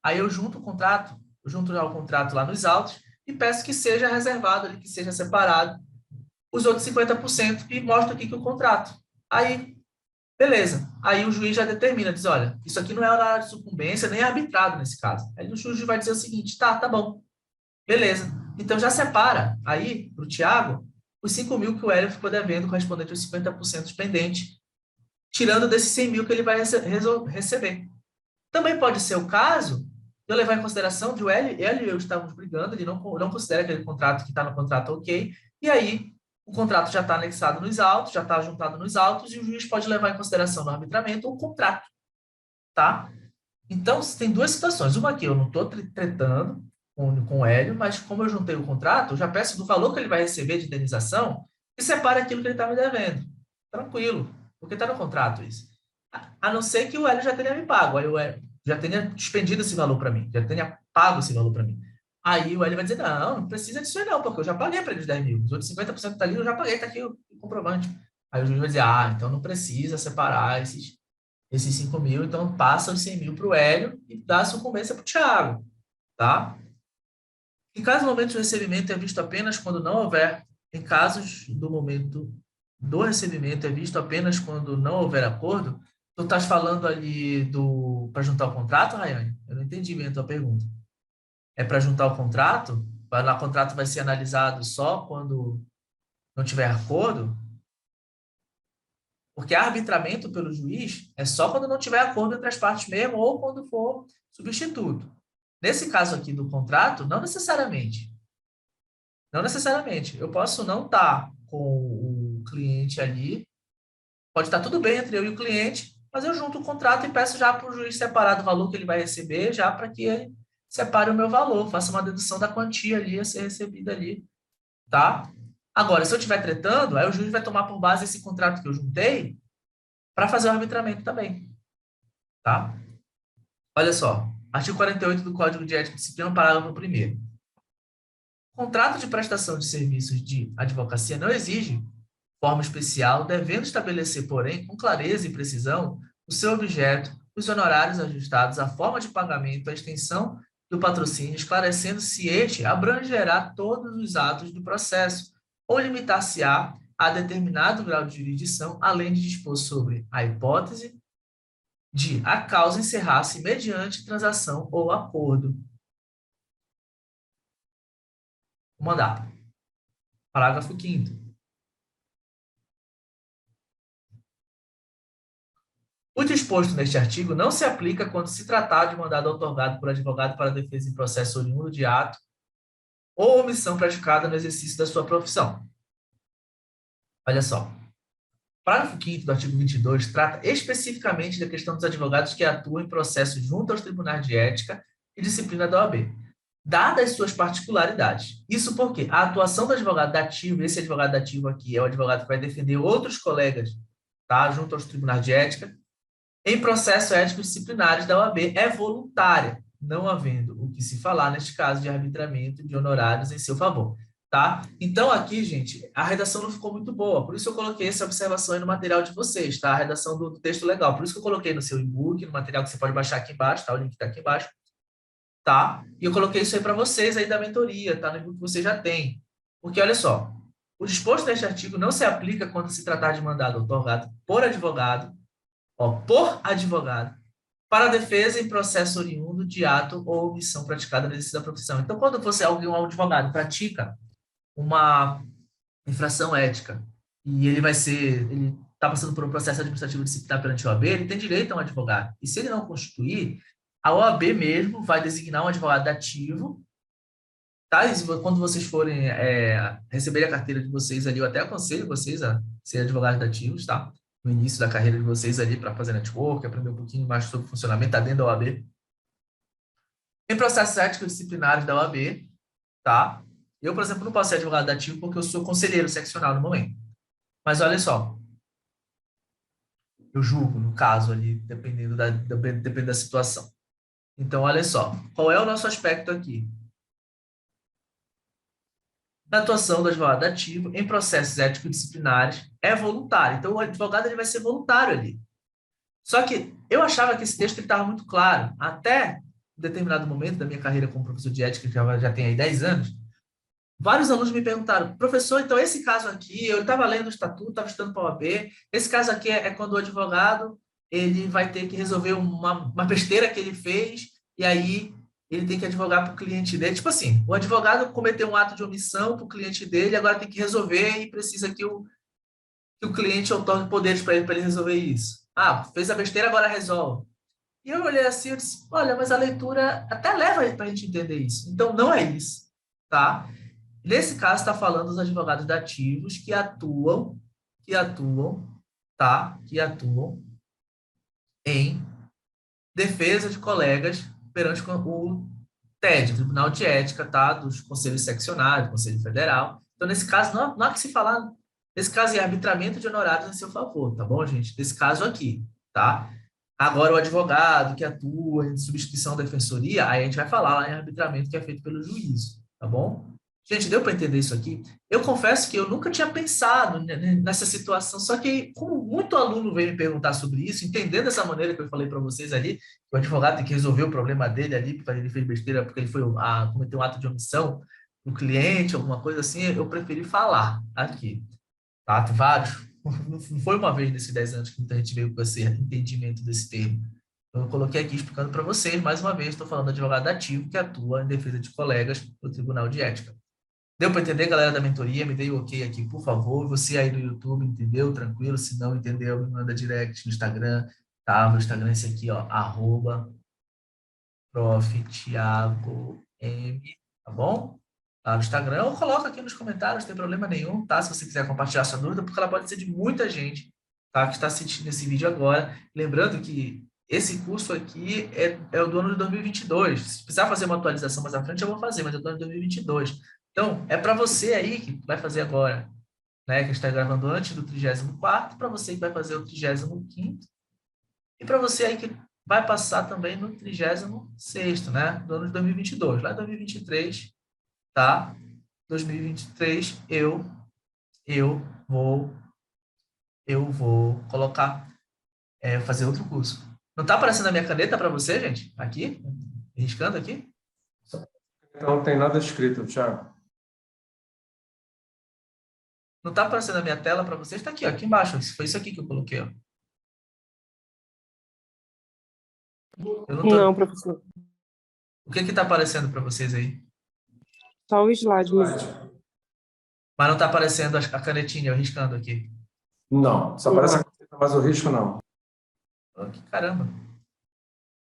Aí eu junto o contrato, eu junto já o contrato lá nos autos e peço que seja reservado ali, que seja separado os outros 50% e mostro aqui que o contrato. Aí, beleza. Aí o juiz já determina, diz, olha, isso aqui não é horário de sucumbência, nem arbitrado nesse caso. Aí o juiz vai dizer o seguinte, tá bom, beleza. Então já separa aí, para o Tiago, os 5.000 que o Hélio ficou devendo, correspondente aos 50% pendentes, tirando desses 100.000 que ele vai receber. Também pode ser o caso de eu levar em consideração de ele e eu estávamos brigando, ele não considera aquele contrato que está no contrato ok, e aí o contrato já está anexado nos autos, já está juntado nos autos, e o juiz pode levar em consideração no arbitramento o contrato, tá? Então, tem duas situações. Uma aqui, eu não estou tretando com o Hélio, mas como eu juntei o contrato, eu já peço do valor que ele vai receber de indenização e separe aquilo que ele está me devendo. Tranquilo, porque está no contrato isso. A não ser que o Hélio já tenha me pago, aí o Hélio já tenha despendido esse valor para mim, já tenha pago esse valor para mim. Aí o Hélio vai dizer, não precisa disso aí não, porque eu já paguei para eles 10.000. Os outros 50% está ali, eu já paguei, está aqui o comprovante. Aí o juiz vai dizer, então não precisa separar esses 5.000, então passa os 100.000 para o Hélio e dá a sucumbência para o Thiago, tá? Em caso do momento de recebimento é visto apenas quando não houver, em casos do momento do recebimento é visto apenas quando não houver acordo, tu estás falando ali para juntar o contrato, Rayane? Eu não entendi bem a tua pergunta. É para juntar o contrato? O contrato vai ser analisado só quando não tiver acordo? Porque arbitramento pelo juiz é só quando não tiver acordo entre as partes mesmo ou quando for substituto. Nesse caso aqui do contrato, não necessariamente. Não necessariamente. Eu posso não estar com o cliente ali, pode estar tudo bem entre eu e o cliente, mas eu junto o contrato e peço já para o juiz separar do valor que ele vai receber, já para que ele separe o meu valor, faça uma dedução da quantia ali a ser recebida ali, tá? Agora, se eu estiver tretando, aí o juiz vai tomar por base esse contrato que eu juntei para fazer o arbitramento também, tá? Olha só, artigo 48 do Código de Ética e Disciplina, parágrafo 1º. Contrato de prestação de serviços de advocacia não exige forma especial, devendo estabelecer, porém, com clareza e precisão, o seu objeto, os honorários ajustados, a forma de pagamento, a extensão do patrocínio, esclarecendo se este abrangerá todos os atos do processo, ou limitar-se-á a determinado grau de jurisdição, além de dispor sobre a hipótese de a causa encerrar-se mediante transação ou acordo. O mandato. Parágrafo 5º. O disposto neste artigo não se aplica quando se tratar de mandado outorgado por advogado para defesa em processo oriundo de ato ou omissão praticada no exercício da sua profissão. Olha só. Parágrafo 5º do artigo 22 trata especificamente da questão dos advogados que atuam em processo junto aos tribunais de ética e disciplina da OAB, dadas suas particularidades. Isso porque a atuação do advogado dativo, esse advogado dativo aqui é o advogado que vai defender outros colegas, tá, junto aos tribunais de ética, em processo ético disciplinares da OAB é voluntária, não havendo o que se falar neste caso de arbitramento de honorários em seu favor, tá? Então aqui, gente, a redação não ficou muito boa, por isso eu coloquei essa observação aí no material de vocês, tá? A redação do texto legal, por isso que eu coloquei no seu e-book, no material que você pode baixar aqui embaixo, tá? O link está aqui embaixo, tá? E eu coloquei isso aí para vocês aí da mentoria, tá? No e-book que você já tem. Porque olha só, o disposto deste artigo não se aplica quando se tratar de mandado outorgado por advogado, por advogado, para a defesa em processo oriundo de ato ou omissão praticada no exercício da profissão. Então, quando você, um advogado, pratica uma infração ética e ele está passando por um processo administrativo disciplinar perante a OAB, ele tem direito a um advogado. E se ele não constituir, a OAB mesmo vai designar um advogado ativo, tá? E quando vocês forem receber a carteira de vocês ali, eu até aconselho vocês a ser advogados ativos, tá? No início da carreira de vocês ali para fazer network, aprender um pouquinho mais sobre o funcionamento, tá dentro da OAB. Em processos éticos disciplinares da OAB, tá? Eu, por exemplo, não posso ser advogado ativo porque eu sou conselheiro seccional no momento. Mas olha só, eu julgo, no caso ali, depende da situação. Então, olha só, qual é o nosso aspecto aqui? Da atuação do advogado ativo em processos éticos disciplinares é voluntário. Então, o advogado ele vai ser voluntário ali. Só que eu achava que esse texto estava muito claro. Até um determinado momento da minha carreira como professor de ética, que já tem aí 10 anos, vários alunos me perguntaram, professor, então esse caso aqui, eu estava lendo o estatuto, estava estudando para a OAB, esse caso aqui é quando o advogado ele vai ter que resolver uma besteira que ele fez, e aí ele tem que advogar para o cliente dele. Tipo assim, o advogado cometeu um ato de omissão para o cliente dele, agora tem que resolver e precisa que o cliente outorgue poderes para ele resolver isso. Ah, fez a besteira, agora resolve. E eu olhei assim e disse, olha, mas a leitura até leva para a gente entender isso. Então, não é isso, tá? Nesse caso, está falando dos advogados dativos que atuam em defesa de colegas perante o TED, o Tribunal de Ética, tá? Dos conselhos seccionários, Conselho Federal. Então, nesse caso, não há que se falar, nesse caso, é arbitramento de honorários em seu favor, tá bom, gente? Nesse caso aqui, tá? Agora, o advogado que atua em substituição da defensoria, aí a gente vai falar lá em arbitramento que é feito pelo juízo, tá bom? Gente, deu para entender isso aqui? Eu confesso que eu nunca tinha pensado nessa situação, só que como muito aluno veio me perguntar sobre isso, entendendo dessa maneira que eu falei para vocês ali, que o advogado tem que resolver o problema dele ali, porque ele fez besteira, porque ele cometeu um ato de omissão no cliente, alguma coisa assim, eu preferi falar aqui. Tá? Tem vários. Não foi uma vez nesses 10 anos que muita gente veio com esse entendimento desse termo. Então, eu coloquei aqui explicando para vocês, mais uma vez, estou falando de advogado ativo que atua em defesa de colegas do Tribunal de Ética. Deu para entender, galera da mentoria? Me dê o ok aqui, por favor. Você aí no YouTube, entendeu? Tranquilo? Se não entendeu, me manda direct no Instagram, tá? Meu Instagram é esse aqui, ó, @prof.thiago.m, tá bom? Lá no Instagram, ou coloca aqui nos comentários, não tem problema nenhum, tá? Se você quiser compartilhar sua dúvida, porque ela pode ser de muita gente, tá? Que está assistindo esse vídeo agora. Lembrando que esse curso aqui é o do ano de 2022. Se precisar fazer uma atualização mais à frente, eu vou fazer, mas é do ano de 2022. Então, é para você aí que vai fazer agora, né, que está gravando antes do 34º, para você que vai fazer o 35º, e para você aí que vai passar também no 36º, né, do ano de 2022. Lá em 2023, tá? 2023, eu vou colocar, fazer outro curso. Não tá aparecendo a minha caneta para você, gente? Aqui? Riscando aqui? Então, não tem nada escrito, Thiago. Não tá aparecendo a minha tela para vocês? Está aqui, ó, aqui embaixo. Foi isso aqui que eu coloquei, ó. Eu não tô... Não, professor. O que que tá aparecendo para vocês aí? Só o slide mesmo. Mas não tá aparecendo a canetinha, eu riscando aqui. Não, só aparece a caneta, mas o risco não. Oh, que caramba.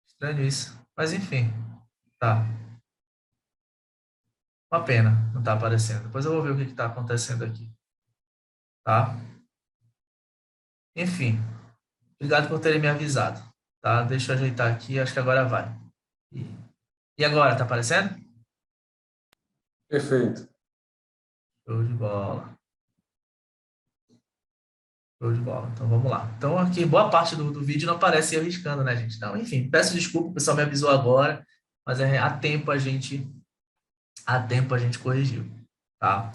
Estranho isso. Mas enfim, tá. Uma pena não tá aparecendo. Depois eu vou ver o que que tá acontecendo aqui. Tá? Enfim, obrigado por terem me avisado. Tá? Deixa eu ajeitar aqui, acho que agora vai. E agora, tá aparecendo? Perfeito. Show de bola. Show de bola. Então vamos lá. Então aqui boa parte do vídeo não aparece eu riscando, né, gente? Então, enfim, peço desculpa, o pessoal me avisou agora, mas há tempo a gente corrigiu, tá?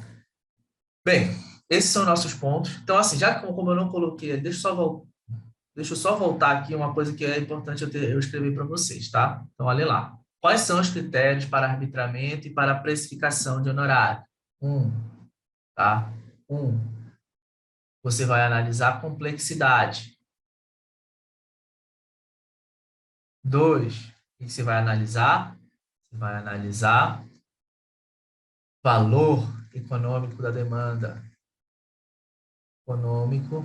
Bem, esses são nossos pontos. Então, assim, já como eu não coloquei, deixa eu só voltar aqui uma coisa que é importante eu escrever para vocês, tá? Então, olha lá. Quais são os critérios para arbitramento e para precificação de honorário? Tá? Você vai analisar a complexidade. 2, o que você vai analisar? Você vai analisar valor econômico da demanda. Econômico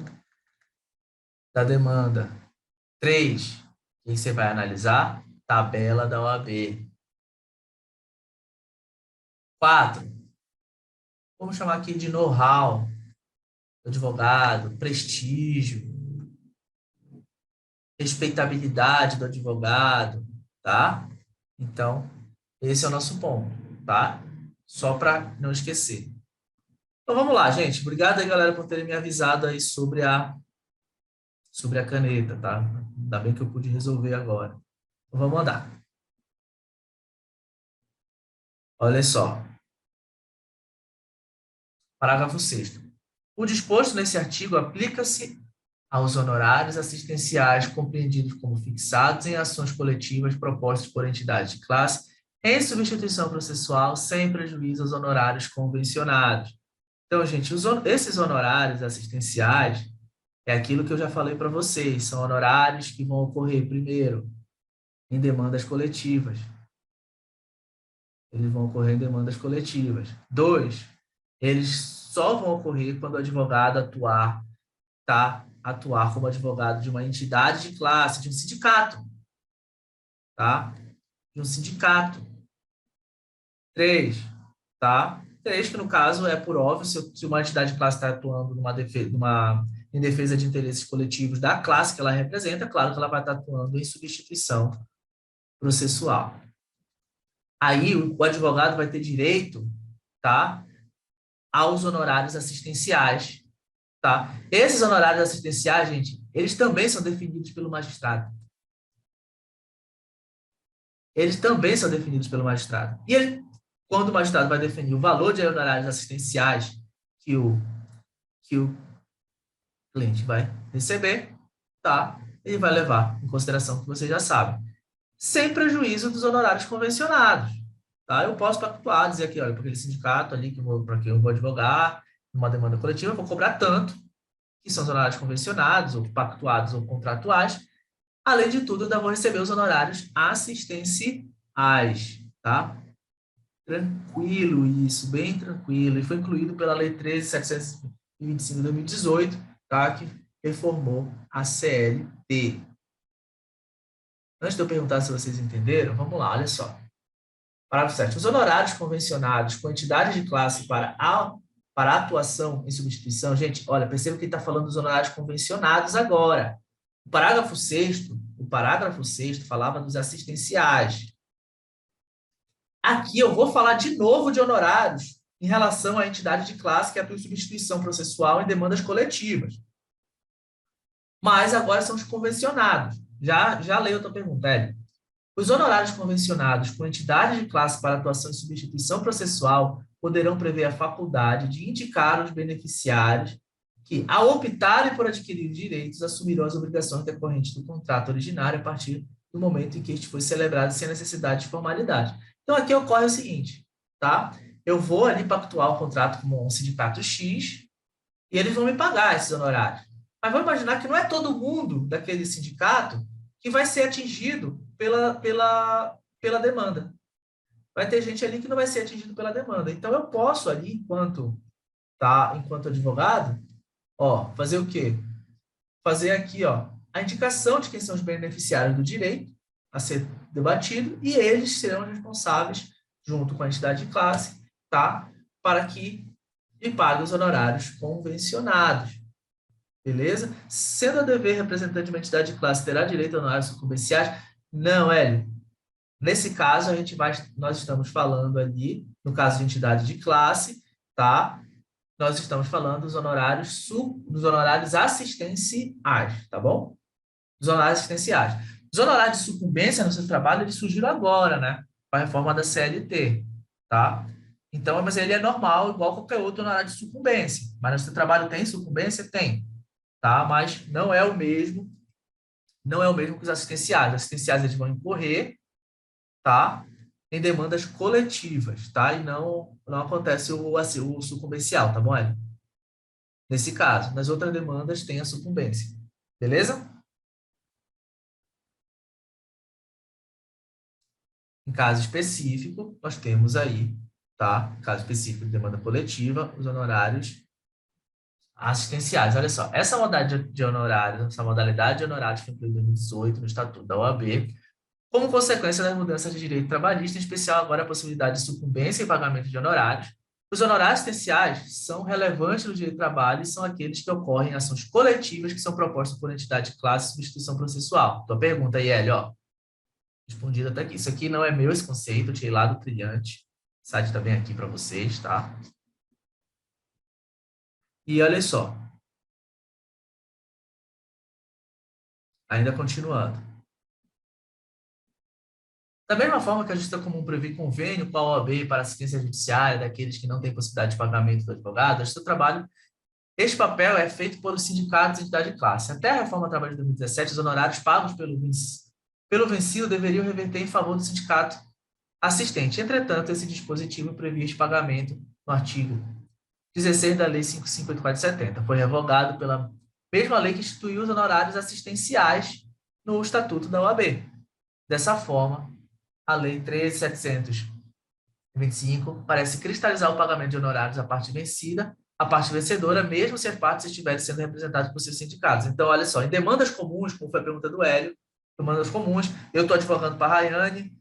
da demanda. 3, o que você vai analisar? Tabela da OAB. 4, vamos chamar aqui de know-how do advogado, prestígio, respeitabilidade do advogado, tá? Então, esse é o nosso ponto, tá? Só para não esquecer. Então, vamos lá, gente. Obrigado aí, galera, por terem me avisado aí sobre a caneta, tá? Ainda bem que eu pude resolver agora. Então, vamos andar. Olha só. Parágrafo 6º. O disposto nesse artigo aplica-se aos honorários assistenciais compreendidos como fixados em ações coletivas propostas por entidades de classe em substituição processual sem prejuízo aos honorários convencionados. Então, gente, esses honorários assistenciais é aquilo que eu já falei para vocês, são honorários que vão ocorrer, primeiro, em demandas coletivas. Eles vão ocorrer em demandas coletivas. 2, eles só vão ocorrer quando o advogado atuar como advogado de uma entidade de classe, de um sindicato, tá? De um sindicato. 3, tá? 3, que no caso é por óbvio, se uma entidade de classe está atuando em defesa de interesses coletivos da classe que ela representa, claro que ela vai estar atuando em substituição processual. Aí o advogado vai ter direito, tá, aos honorários assistenciais, tá? Esses honorários assistenciais, gente, eles também são definidos pelo magistrado. Eles também são definidos pelo magistrado. E quando o magistrado vai definir o valor de honorários assistenciais que o cliente vai receber, tá? Ele vai levar em consideração que você já sabe, sem prejuízo dos honorários convencionados, tá? Eu posso pactuar, dizer aqui, olha, para aquele sindicato ali para que eu vou advogar, numa demanda coletiva, eu vou cobrar tanto, que são os honorários convencionados, ou pactuados ou contratuais. Além de tudo, eu ainda vou receber os honorários assistenciais, tá? Tranquilo isso, bem tranquilo. E foi incluído pela Lei 13.725 de 2018, tá? Que reformou a CLT. Antes de eu perguntar se vocês entenderam, vamos lá, olha só. Parágrafo 7. Os honorários convencionados com entidades de classe para atuação em substituição, gente, olha, perceba que ele está falando dos honorários convencionados agora. O parágrafo 6º, o o parágrafo 6º falava dos assistenciais. Aqui eu vou falar de novo de honorários em relação à entidade de classe que atua em substituição processual em demandas coletivas. Mas agora são os convencionados. Já leio a tua pergunta, Hélio. Os honorários convencionados com entidade de classe para atuação em substituição processual poderão prever a faculdade de indicar os beneficiários que, ao optarem por adquirir direitos, assumirão as obrigações decorrentes do contrato originário a partir do momento em que este foi celebrado sem necessidade de formalidade. Então, aqui ocorre o seguinte, tá? Eu vou ali pactuar o contrato com um sindicato X e eles vão me pagar esses honorários. Mas vamos imaginar que não é todo mundo daquele sindicato que vai ser atingido pela demanda. Vai ter gente ali que não vai ser atingido pela demanda. Então, eu posso ali, enquanto advogado, fazer o quê? Fazer aqui, a indicação de quem são os beneficiários do direito a ser debatido e eles serão responsáveis, junto com a entidade de classe, tá? Para que lhe paguem os honorários convencionados. Beleza? Sendo a dever representante de uma entidade de classe, terá direito a honorários convencionais? Não, Hélio. Nesse caso, nós estamos falando ali, no caso de entidade de classe, tá? Nós estamos falando dos honorários assistenciais, tá bom? Dos honorários assistenciais. Os honorários de sucumbência no seu trabalho, eles surgiram agora, né? Com a reforma da CLT, tá? Então, mas ele é normal, igual qualquer outro honorário de sucumbência. Mas no seu trabalho tem sucumbência? Tem, tá? Mas não é o mesmo que os assistenciais. Os assistenciais, eles vão incorrer, tá? Em demandas coletivas, tá? E não acontece o sucumbencial, tá bom, Hélio? Nesse caso, nas outras demandas tem a sucumbência. Beleza? Em caso específico, nós temos aí, tá? Em caso específico de demanda coletiva, os honorários assistenciais. Olha só, essa modalidade de honorários foi incluída em 2018 no Estatuto da OAB, como consequência das mudanças de direito trabalhista, em especial agora a possibilidade de sucumbência e pagamento de honorários. Os honorários assistenciais são relevantes no direito do trabalho e são aqueles que ocorrem em ações coletivas que são propostas por entidade de classe e substituição processual. Tua pergunta aí, Hélio, respondido até aqui. Isso aqui não é meu, esse conceito, eu tirei lá do Trilhante. O site está bem aqui para vocês, tá? E olha só. Ainda continuando. Da mesma forma que a justiça comum prevê convênio com a OAB para assistência judiciária daqueles que não têm possibilidade de pagamento do advogado, este papel é feito pelos sindicatos e entidade de classe. Até a reforma do trabalho de 2017, os honorários pagos pelo vencido deveriam reverter em favor do sindicato assistente. Entretanto, esse dispositivo previa este pagamento no artigo 16 da Lei 5584/70. Foi revogado pela mesma lei que instituiu os honorários assistenciais no Estatuto da OAB. Dessa forma, a Lei 13.725 parece cristalizar o pagamento de honorários à parte vencida, à parte vencedora, mesmo se as partes estiverem sendo representadas por seus sindicatos. Então, olha só, em demandas comuns, como foi a pergunta do Hélio, demandas comuns, eu estou advogando para a Rayane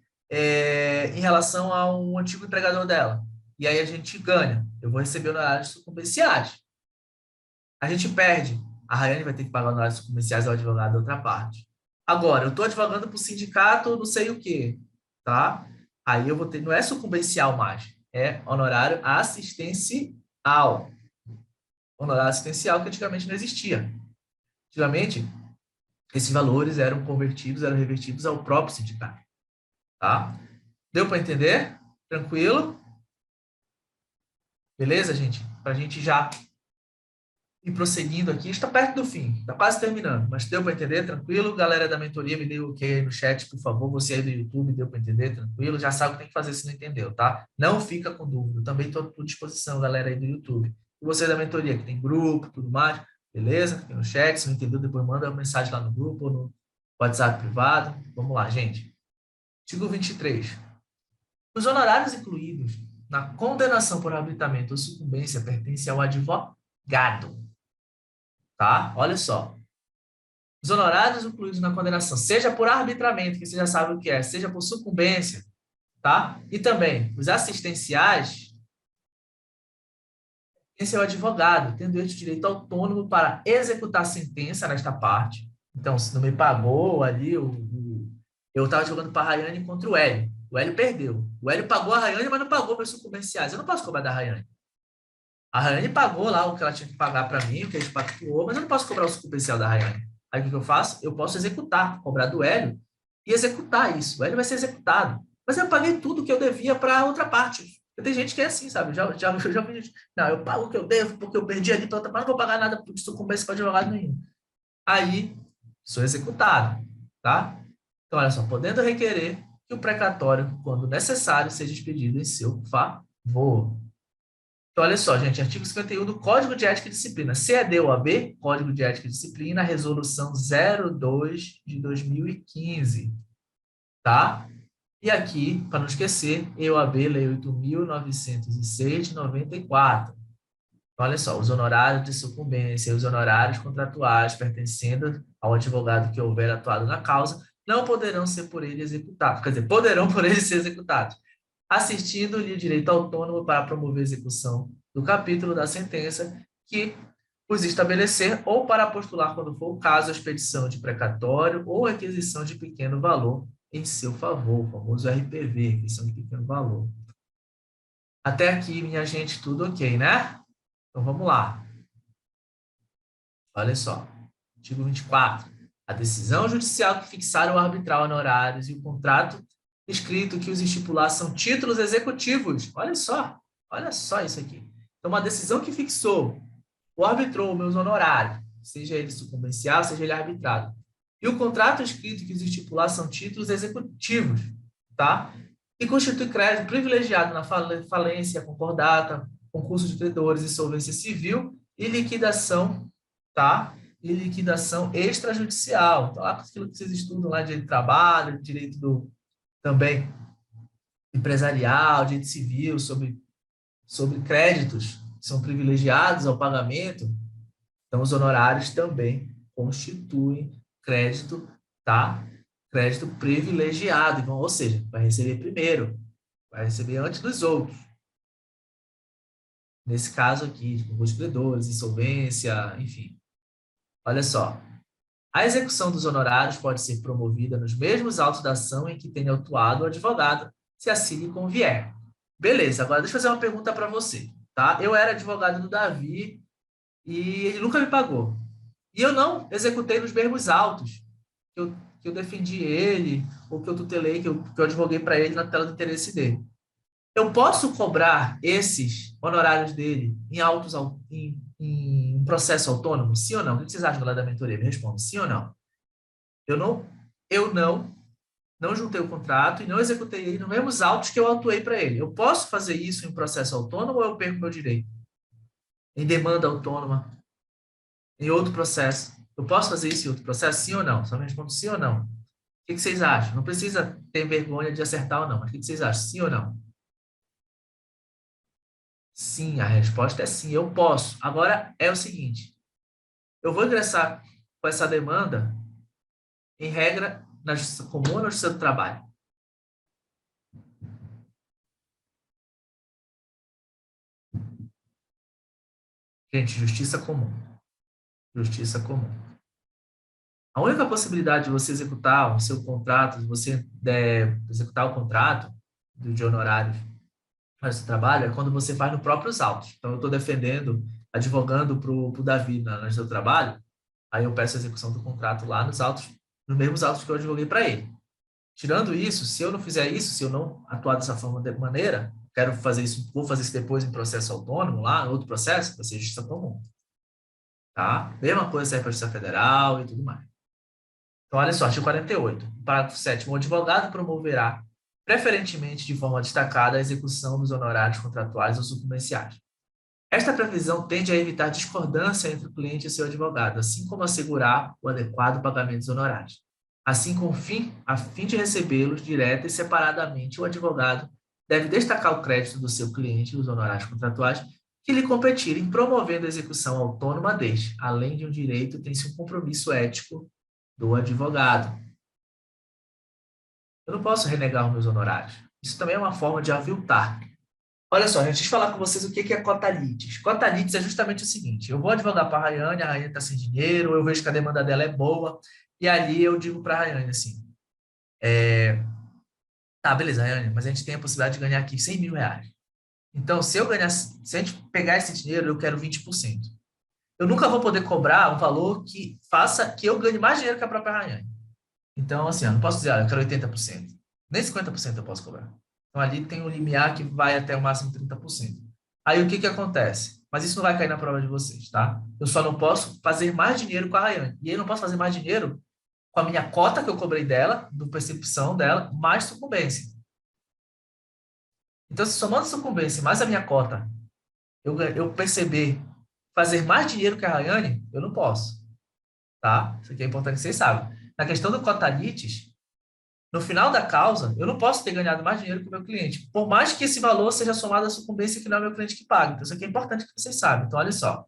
em relação a um antigo empregador dela. E aí a gente ganha. Eu vou receber honorários sucumbenciais. A gente perde. A Rayane vai ter que pagar honorários sucumbenciais ao advogado da outra parte. Agora, eu estou advogando para o sindicato, não sei o quê, tá? Aí eu vou ter, não é sucumbencial mais, é honorário assistencial. Honorário assistencial que antigamente não existia. Antigamente, esses valores eram revertidos ao próprio sindicato, tá? Deu para entender? Tranquilo? Beleza, gente? Para a gente já ir prosseguindo aqui, está perto do fim, está quase terminando, mas deu para entender? Tranquilo? Galera da mentoria, me dê o ok aí no chat, por favor. Você aí do YouTube, deu para entender? Tranquilo? Já sabe o que tem que fazer se não entendeu, tá? Não fica com dúvida. Também estou à disposição, galera aí do YouTube. E você da mentoria, que tem grupo, tudo mais, beleza? Fica no chat, se não entendeu, depois manda uma mensagem lá no grupo ou no WhatsApp privado. Vamos lá, gente. Artigo 23. Os honorários incluídos na condenação por habilitamento ou sucumbência pertencem ao advogado. Tá? Olha só. Os honorários incluídos na condenação, seja por arbitramento, que você já sabe o que é, seja por sucumbência, tá? E também os assistenciais, esse é o advogado, tendo este direito autônomo para executar sentença nesta parte, Então, se não me pagou ali, eu estava jogando para a Rayane contra o Hélio. O Hélio perdeu. O Hélio pagou a Rayane, mas não pagou meus comerciais. Eu não posso cobrar da Rayane. A Rayane pagou lá o que ela tinha que pagar para mim, o que a gente pactuou, mas eu não posso cobrar o comercial da Rayane. Aí o que eu faço? Eu posso executar, cobrar do Hélio e executar isso. O Hélio vai ser executado. Mas eu paguei tudo que eu devia para a outra parte. Porque tem gente que é assim, sabe? Já vi gente. Não, eu pago o que eu devo, porque eu perdi ali para outra parte, não vou pagar nada por sucumbência para advogado nenhum. Aí, sou executado, tá? Então, olha só, podendo requerer que o precatório, quando necessário, seja expedido em seu favor. Então, olha só, gente, artigo 51 do Código de Ética e Disciplina. CED-OAB, Código de Ética e Disciplina, Resolução 02 de 2015, tá? E aqui, para não esquecer, EOAB, Lei 8.906 de 94. Então, olha só, os honorários de sucumbência e os honorários contratuais pertencendo ao advogado que houver atuado na causa não poderão ser por ele executados. Quer dizer, poderão por ele ser executados, assistindo-lhe o direito autônomo para promover a execução do capítulo da sentença que os estabelecer ou para postular, quando for o caso, a expedição de precatório ou requisição de pequeno valor em seu favor, o famoso RPV, requisição de pequeno valor. Até aqui, minha gente, tudo ok, né? Então, vamos lá. Olha só. Artigo 24. A decisão judicial que fixar o arbitral honorários e o contrato escrito que os estipular são títulos executivos. Olha só isso aqui. Então, uma decisão que fixou o arbitrou meus honorários, seja ele sucumbencial, seja ele arbitrado, e o contrato escrito que os estipular são títulos executivos, tá? E constitui crédito privilegiado na falência, concordata, concurso de credores, insolvência civil e liquidação, tá? E liquidação extrajudicial. Então, lá aquilo que vocês estudam lá, direito do trabalho, direito do também empresarial, direito civil, sobre créditos que são privilegiados ao pagamento. Então, os honorários também constituem crédito, tá? Crédito privilegiado. Então, ou seja, vai receber primeiro, vai receber antes dos outros. Nesse caso aqui, concurso de credores, insolvência, enfim. Olha só. A execução dos honorários pode ser promovida nos mesmos autos da ação em que tenha atuado o advogado, se assim lhe convier. Beleza, agora deixa eu fazer uma pergunta para você, tá? Eu era advogado do Davi e ele nunca me pagou. E eu não executei nos mesmos autos que eu defendi ele, ou que eu tutelei, que eu advoguei para ele na tela de interesse dele. Eu posso cobrar esses honorários dele em autos, em processo autônomo? Sim ou não? O que vocês acham da mentoria? Me respondam, sim ou não? Eu não juntei o contrato e não executei ele nos mesmos autos que eu atuei para ele. Eu posso fazer isso em processo autônomo ou eu perco meu direito? Em demanda autônoma, em outro processo. Eu posso fazer isso em outro processo? Sim ou não? Só me respondam sim ou não. O que vocês acham? Não precisa ter vergonha de acertar ou não, mas o que vocês acham? Sim ou não? Sim, a resposta é sim, eu posso. Agora é o seguinte, eu vou ingressar com essa demanda, em regra, na Justiça Comum ou na Justiça do Trabalho? Gente, Justiça Comum. Justiça Comum. A única possibilidade de você executar o seu contrato, de você executar o contrato de honorários para esse trabalho, é quando você faz nos próprios autos. Então, eu estou defendendo, advogando para o Davi no seu trabalho, aí eu peço a execução do contrato lá nos autos, nos mesmos autos que eu advoguei para ele. Tirando isso, se eu não fizer isso, se eu não atuar dessa maneira, quero fazer isso, vou fazer isso depois em processo autônomo, lá, em outro processo, vai ser Justiça Comum. Tá? Mesma coisa serve para a Justiça Federal e tudo mais. Então, olha só, artigo 48. Parágrafo 7º. O advogado promoverá, preferentemente de forma destacada, a execução dos honorários contratuais ou sucumbenciais. Esta previsão tende a evitar discordância entre o cliente e seu advogado, assim como assegurar o adequado pagamento dos honorários. Assim, a fim de recebê-los direta e separadamente, o advogado deve destacar o crédito do seu cliente e os honorários contratuais que lhe competirem, promovendo a execução autônoma deste. Além de um direito, tem-se um compromisso ético do advogado. Eu não posso renegar os meus honorários. Isso também é uma forma de aviltar. Olha só, gente, deixa eu falar com vocês o que é cota litis. Cota litis é justamente o seguinte, eu vou advogar para a Rayane está sem dinheiro, eu vejo que a demanda dela é boa, E ali eu digo para a Rayane assim, tá, beleza, Rayane, mas a gente tem a possibilidade de ganhar aqui 100 mil reais. Então, se a gente pegar esse dinheiro, eu quero 20%. Eu nunca vou poder cobrar um valor que faça que eu ganhe mais dinheiro que a própria Rayane. Então, assim, eu não posso dizer, eu quero 80%. Nem 50% eu posso cobrar. Então, ali tem um limiar que vai até o máximo 30%. Aí, o que que acontece? Mas isso não vai cair na prova de vocês, tá? Eu só não posso fazer mais dinheiro com a Rayane. E aí, eu não posso fazer mais dinheiro com a minha cota que eu cobrei dela, do percepção dela, mais sucumbência. Então, se somando sucumbência mais a minha cota, eu perceber fazer mais dinheiro que a Rayane, eu não posso, tá? Isso aqui é importante que vocês saibam. Na questão do cotalites, no final da causa, eu não posso ter ganhado mais dinheiro que o meu cliente, por mais que esse valor seja somado à sucumbência que não é o meu cliente que paga. Então, isso aqui é importante que vocês saibam. Então, olha só.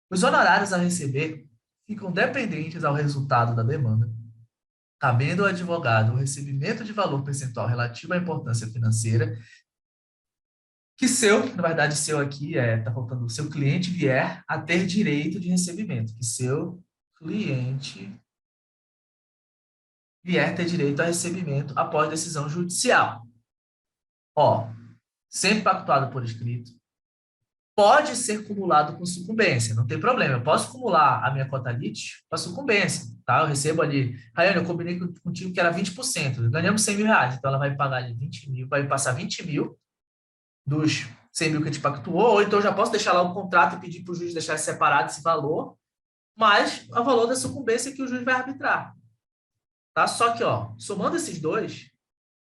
Os honorários a receber ficam dependentes ao resultado da demanda, cabendo ao advogado o recebimento de valor percentual relativo à importância financeira que seu, na verdade, seu aqui tá faltando o seu cliente vier a ter direito de recebimento, que seu cliente vier ter direito a recebimento após decisão judicial. Ó, sempre pactuado por escrito, pode ser cumulado com sucumbência, não tem problema. Eu posso acumular a minha cota lit com a sucumbência, tá? Eu recebo ali, Rayane, eu combinei contigo que era 20%, ganhamos 100 mil reais, então ela vai pagar ali 20 mil, vai passar 20 mil dos 100 mil que a gente pactuou, ou então eu já posso deixar lá o contrato e pedir para o juiz deixar separado esse valor, mais o valor da sucumbência que o juiz vai arbitrar. Tá? Só que, ó, somando esses dois,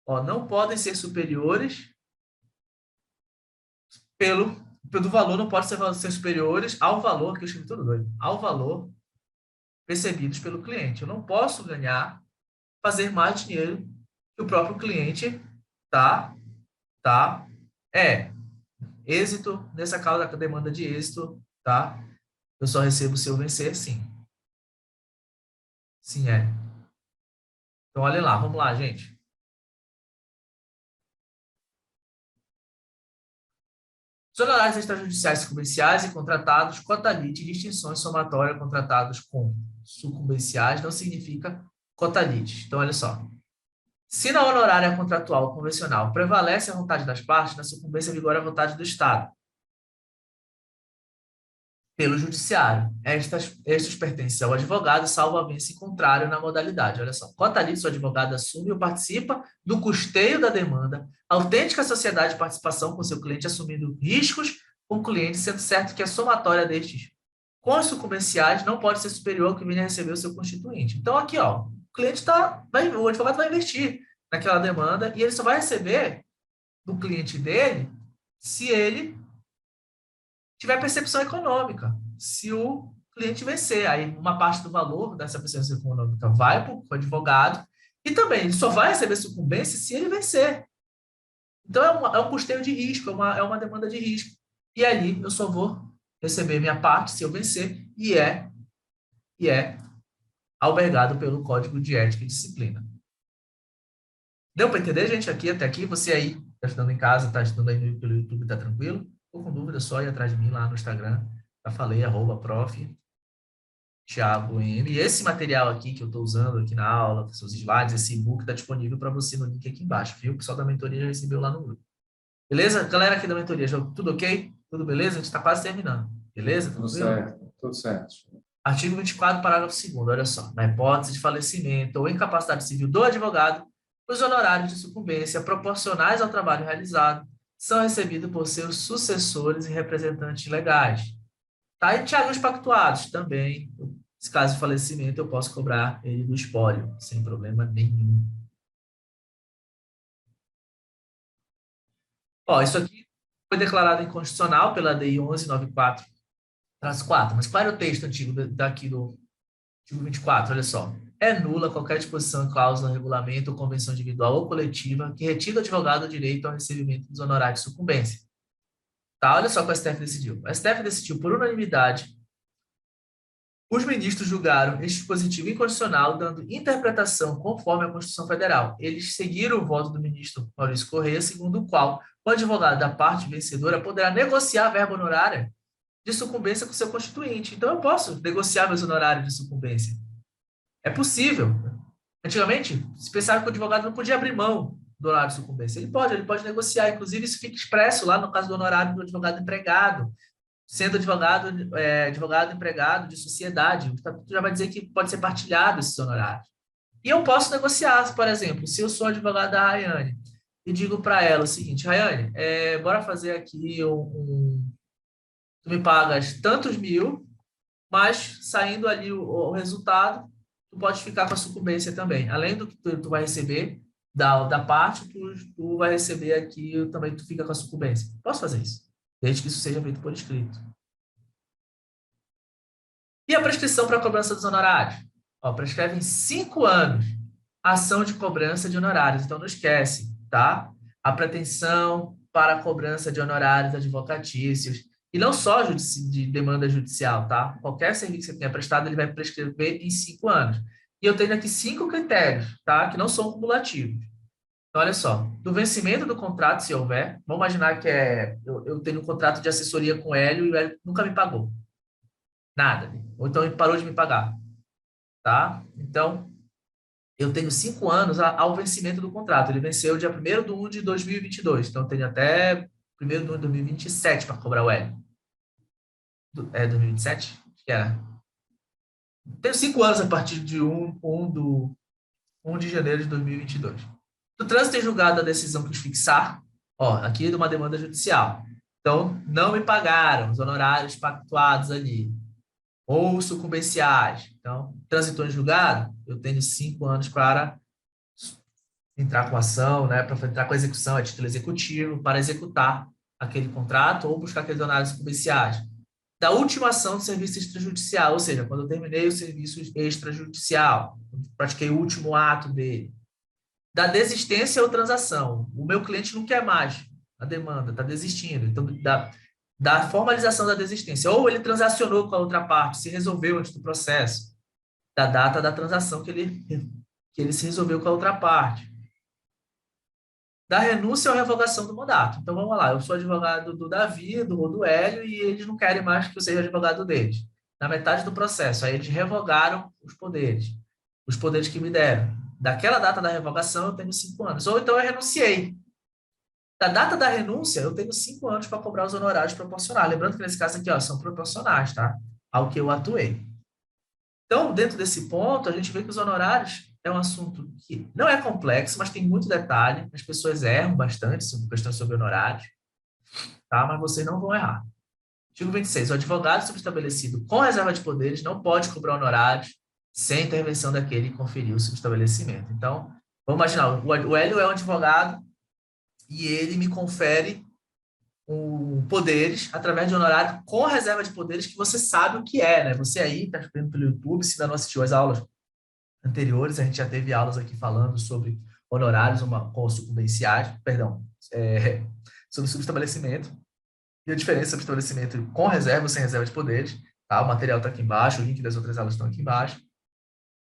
ó, não podem ser superiores pelo valor, não pode ser superiores ao valor, que eu escrevi tudo doido, ao valor percebidos pelo cliente. Eu não posso ganhar, fazer mais dinheiro que o próprio cliente, tá? Êxito, nessa causa da demanda de êxito, tá? Eu só recebo se eu vencer, sim. Sim, é. Então, olha lá, vamos lá, gente. Os honorários extrajudiciais sucumbenciais e contratados, cotalite, distinções somatórias contratados com sucumbenciais não significa cotalite. Então, olha só. Se na honorária contratual convencional prevalece a vontade das partes, na sucumbência vigora a vontade do Estado pelo judiciário. Estes pertencem ao advogado, salvo avença em contrário na modalidade. Olha só, cotalite, o advogado assume ou participa do custeio da demanda, autêntica sociedade de participação com seu cliente, assumindo riscos com o cliente, sendo certo que a somatória destes com os sucumbenciais não pode ser superior ao que venha a receber o seu constituinte. Então, aqui, ó, o cliente o advogado vai investir naquela demanda e ele só vai receber do cliente dele se ele tiver percepção econômica. Se o cliente vencer, aí uma parte do valor dessa percepção econômica vai para o advogado e também ele só vai receber sucumbência se ele vencer. Então, é um custeio de risco, é uma demanda de risco. E ali eu só vou receber minha parte se eu vencer e é albergado pelo Código de Ética e Disciplina. Deu para entender, gente? Aqui até aqui, você aí está estudando em casa, está estudando aí pelo YouTube, está tranquilo? Ou com dúvida, só ir atrás de mim lá no Instagram. Já falei, @prof. Thiago M. E esse material aqui que eu estou usando aqui na aula, seus slides, esse e-book está disponível para você no link aqui embaixo, viu? O pessoal da mentoria já recebeu lá no grupo. Beleza? Galera aqui da mentoria, tudo ok? Tudo beleza? A gente está quase terminando. Beleza? Tudo certo, tudo certo. Artigo 24, parágrafo 2º, olha só. Na hipótese de falecimento ou incapacidade civil do advogado, os honorários de sucumbência proporcionais ao trabalho realizado são recebidos por seus sucessores e representantes legais. Tá? E Thiago pactuados também. Se caso de falecimento, eu posso cobrar ele do espólio, sem problema nenhum. Ó, isso aqui foi declarado inconstitucional pela DI 1194-4. Mas qual era o texto antigo daqui do artigo 24? Olha só. É nula qualquer disposição, cláusula, regulamento ou convenção individual ou coletiva que retira do advogado o direito ao recebimento dos honorários de sucumbência. Tá? Olha só o que o STF decidiu. O STF decidiu por unanimidade. Os ministros julgaram este dispositivo inconstitucional, dando interpretação conforme a Constituição Federal. Eles seguiram o voto do ministro Maurício Correia, segundo o qual o advogado da parte vencedora poderá negociar a verba honorária de sucumbência com seu constituinte. Então, eu posso negociar meus honorários de sucumbência. É possível. Antigamente, se pensava que o advogado não podia abrir mão do honorário de sucumbência. Ele pode negociar. Inclusive, isso fica expresso lá no caso do honorário do advogado empregado, sendo advogado empregado de sociedade. O estatuto já vai dizer que pode ser partilhado esses honorários. E eu posso negociar, por exemplo, se eu sou advogado da Rayane e digo para ela o seguinte: Rayane, bora fazer aqui tu me pagas tantos mil, mas saindo ali o resultado, tu pode ficar com a sucumbência também. Além do que tu vai receber da parte, tu vai receber aqui, também tu fica com a sucumbência. Posso fazer isso, desde que isso seja feito por escrito. E a prescrição para a cobrança dos honorários? Prescreve em 5 anos a ação de cobrança de honorários. Então, não esquece, tá? A pretensão para a cobrança de honorários advocatícios. E não só de demanda judicial, tá? Qualquer serviço que você tenha prestado, ele vai prescrever em 5 anos. E eu tenho aqui 5 critérios, tá? Que não são cumulativos. Então, olha só. Do vencimento do contrato, se houver, vamos imaginar que eu tenho um contrato de assessoria com o Hélio e o Hélio nunca me pagou. Nada. Ou então ele parou de me pagar. Tá? Então, eu tenho 5 anos ao vencimento do contrato. Ele venceu dia 1º de 2022. Então, eu tenho até 1º de 2027 para cobrar o L. 2027? Acho que era. Tenho 5 anos a partir de 1 de janeiro de 2022. No trânsito em julgado da decisão que fixar, aqui é de uma demanda judicial. Então, não me pagaram os honorários pactuados ali, ou sucumbenciais. Então, transitou em julgado, eu tenho 5 anos para entrar com ação, né, para entrar com a execução a título executivo, para executar aquele contrato ou buscar aqueles honorários sucumbenciais. Da última ação do serviço extrajudicial, ou seja, quando eu terminei o serviço extrajudicial, pratiquei o último ato dele. Da desistência ou transação. O meu cliente não quer mais a demanda, está desistindo. Então, da formalização da desistência. Ou ele transacionou com a outra parte, se resolveu antes do processo. Da data da transação que ele se resolveu com a outra parte. Da renúncia ou revogação do mandato. Então, vamos lá. Eu sou advogado do Davi, do Hélio, e eles não querem mais que eu seja advogado deles. Na metade do processo, aí eles revogaram os poderes que me deram. Daquela data da revogação, eu tenho 5 anos. Ou então eu renunciei. Da data da renúncia, eu tenho 5 anos para cobrar os honorários proporcionais. Lembrando que nesse caso aqui, são proporcionais, tá? Ao que eu atuei. Então, dentro desse ponto, a gente vê que os honorários é um assunto que não é complexo, mas tem muito detalhe. As pessoas erram bastante sobre questões sobre honorários, tá? Mas vocês não vão errar. Artigo 26. O advogado subestabelecido com reserva de poderes não pode cobrar honorários sem intervenção daquele que conferiu o subestabelecimento. Então, vamos imaginar, o Hélio é um advogado e ele me confere poderes através de honorário com reserva de poderes, que você sabe o que é, né? Você aí está vendo pelo YouTube, se ainda não assistiu as aulas anteriores, a gente já teve aulas aqui falando sobre honorários com sucumbenciais, sobre subestabelecimento e a diferença sobre estabelecimento com reserva ou sem reserva de poderes, tá? O material está aqui embaixo, o link das outras aulas estão aqui embaixo.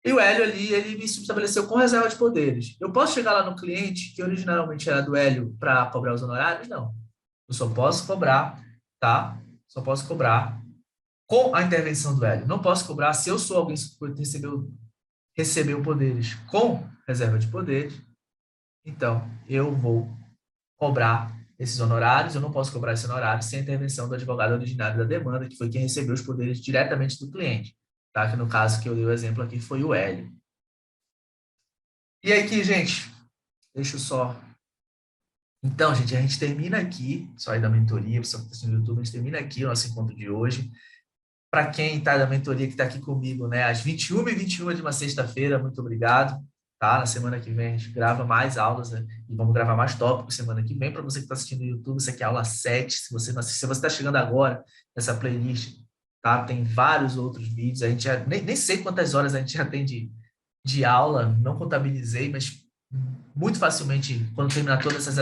E o Hélio ali, ele me subestabeleceu com reserva de poderes. Eu posso chegar lá no cliente, que originalmente era do Hélio, para cobrar os honorários? Não. Eu só posso cobrar, tá? Só posso cobrar com a intervenção do Hélio. Não posso cobrar se eu sou alguém que recebeu poderes com reserva de poderes. Então, eu vou cobrar esses honorários. Eu não posso cobrar esse honorário sem a intervenção do advogado originário da demanda, que foi quem recebeu os poderes diretamente do cliente. Tá? Que no caso que eu dei o exemplo aqui foi o Hélio. E aí, gente, deixa eu só... Então, gente, a gente termina aqui, só aí da mentoria, pessoal que está assistindo no YouTube, a gente termina aqui o nosso encontro de hoje. Para quem está da mentoria, que está aqui comigo, né, às 21h21 de uma sexta-feira, muito obrigado. Tá? Na semana que vem a gente grava mais aulas, né? E vamos gravar mais tópicos semana que vem. Para você que está assistindo no YouTube, isso aqui é aula 7. Se você está chegando agora nessa playlist, tá? Tem vários outros vídeos. A gente nem sei quantas horas a gente já tem de aula, não contabilizei, mas muito facilmente, quando terminar todas essas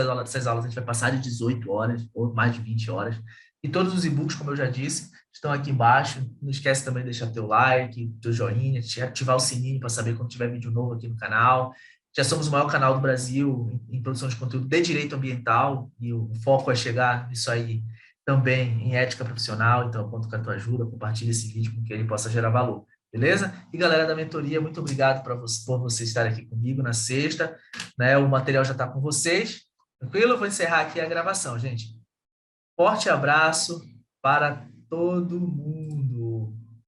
aulas, a gente vai passar de 18 horas ou mais de 20 horas. E todos os e-books, como eu já disse, estão aqui embaixo. Não esquece também de deixar teu like, teu joinha, ativar o sininho para saber quando tiver vídeo novo aqui no canal. Já somos o maior canal do Brasil em produção de conteúdo de direito ambiental e o foco é chegar nisso aí também em ética profissional. Então, eu conto com a tua ajuda, compartilha esse vídeo para que ele possa gerar valor. Beleza? E galera da mentoria, muito obrigado por vocês estarem aqui comigo na sexta, né? O material já está com vocês. Tranquilo? Eu vou encerrar aqui a gravação, gente. Forte abraço para todo mundo.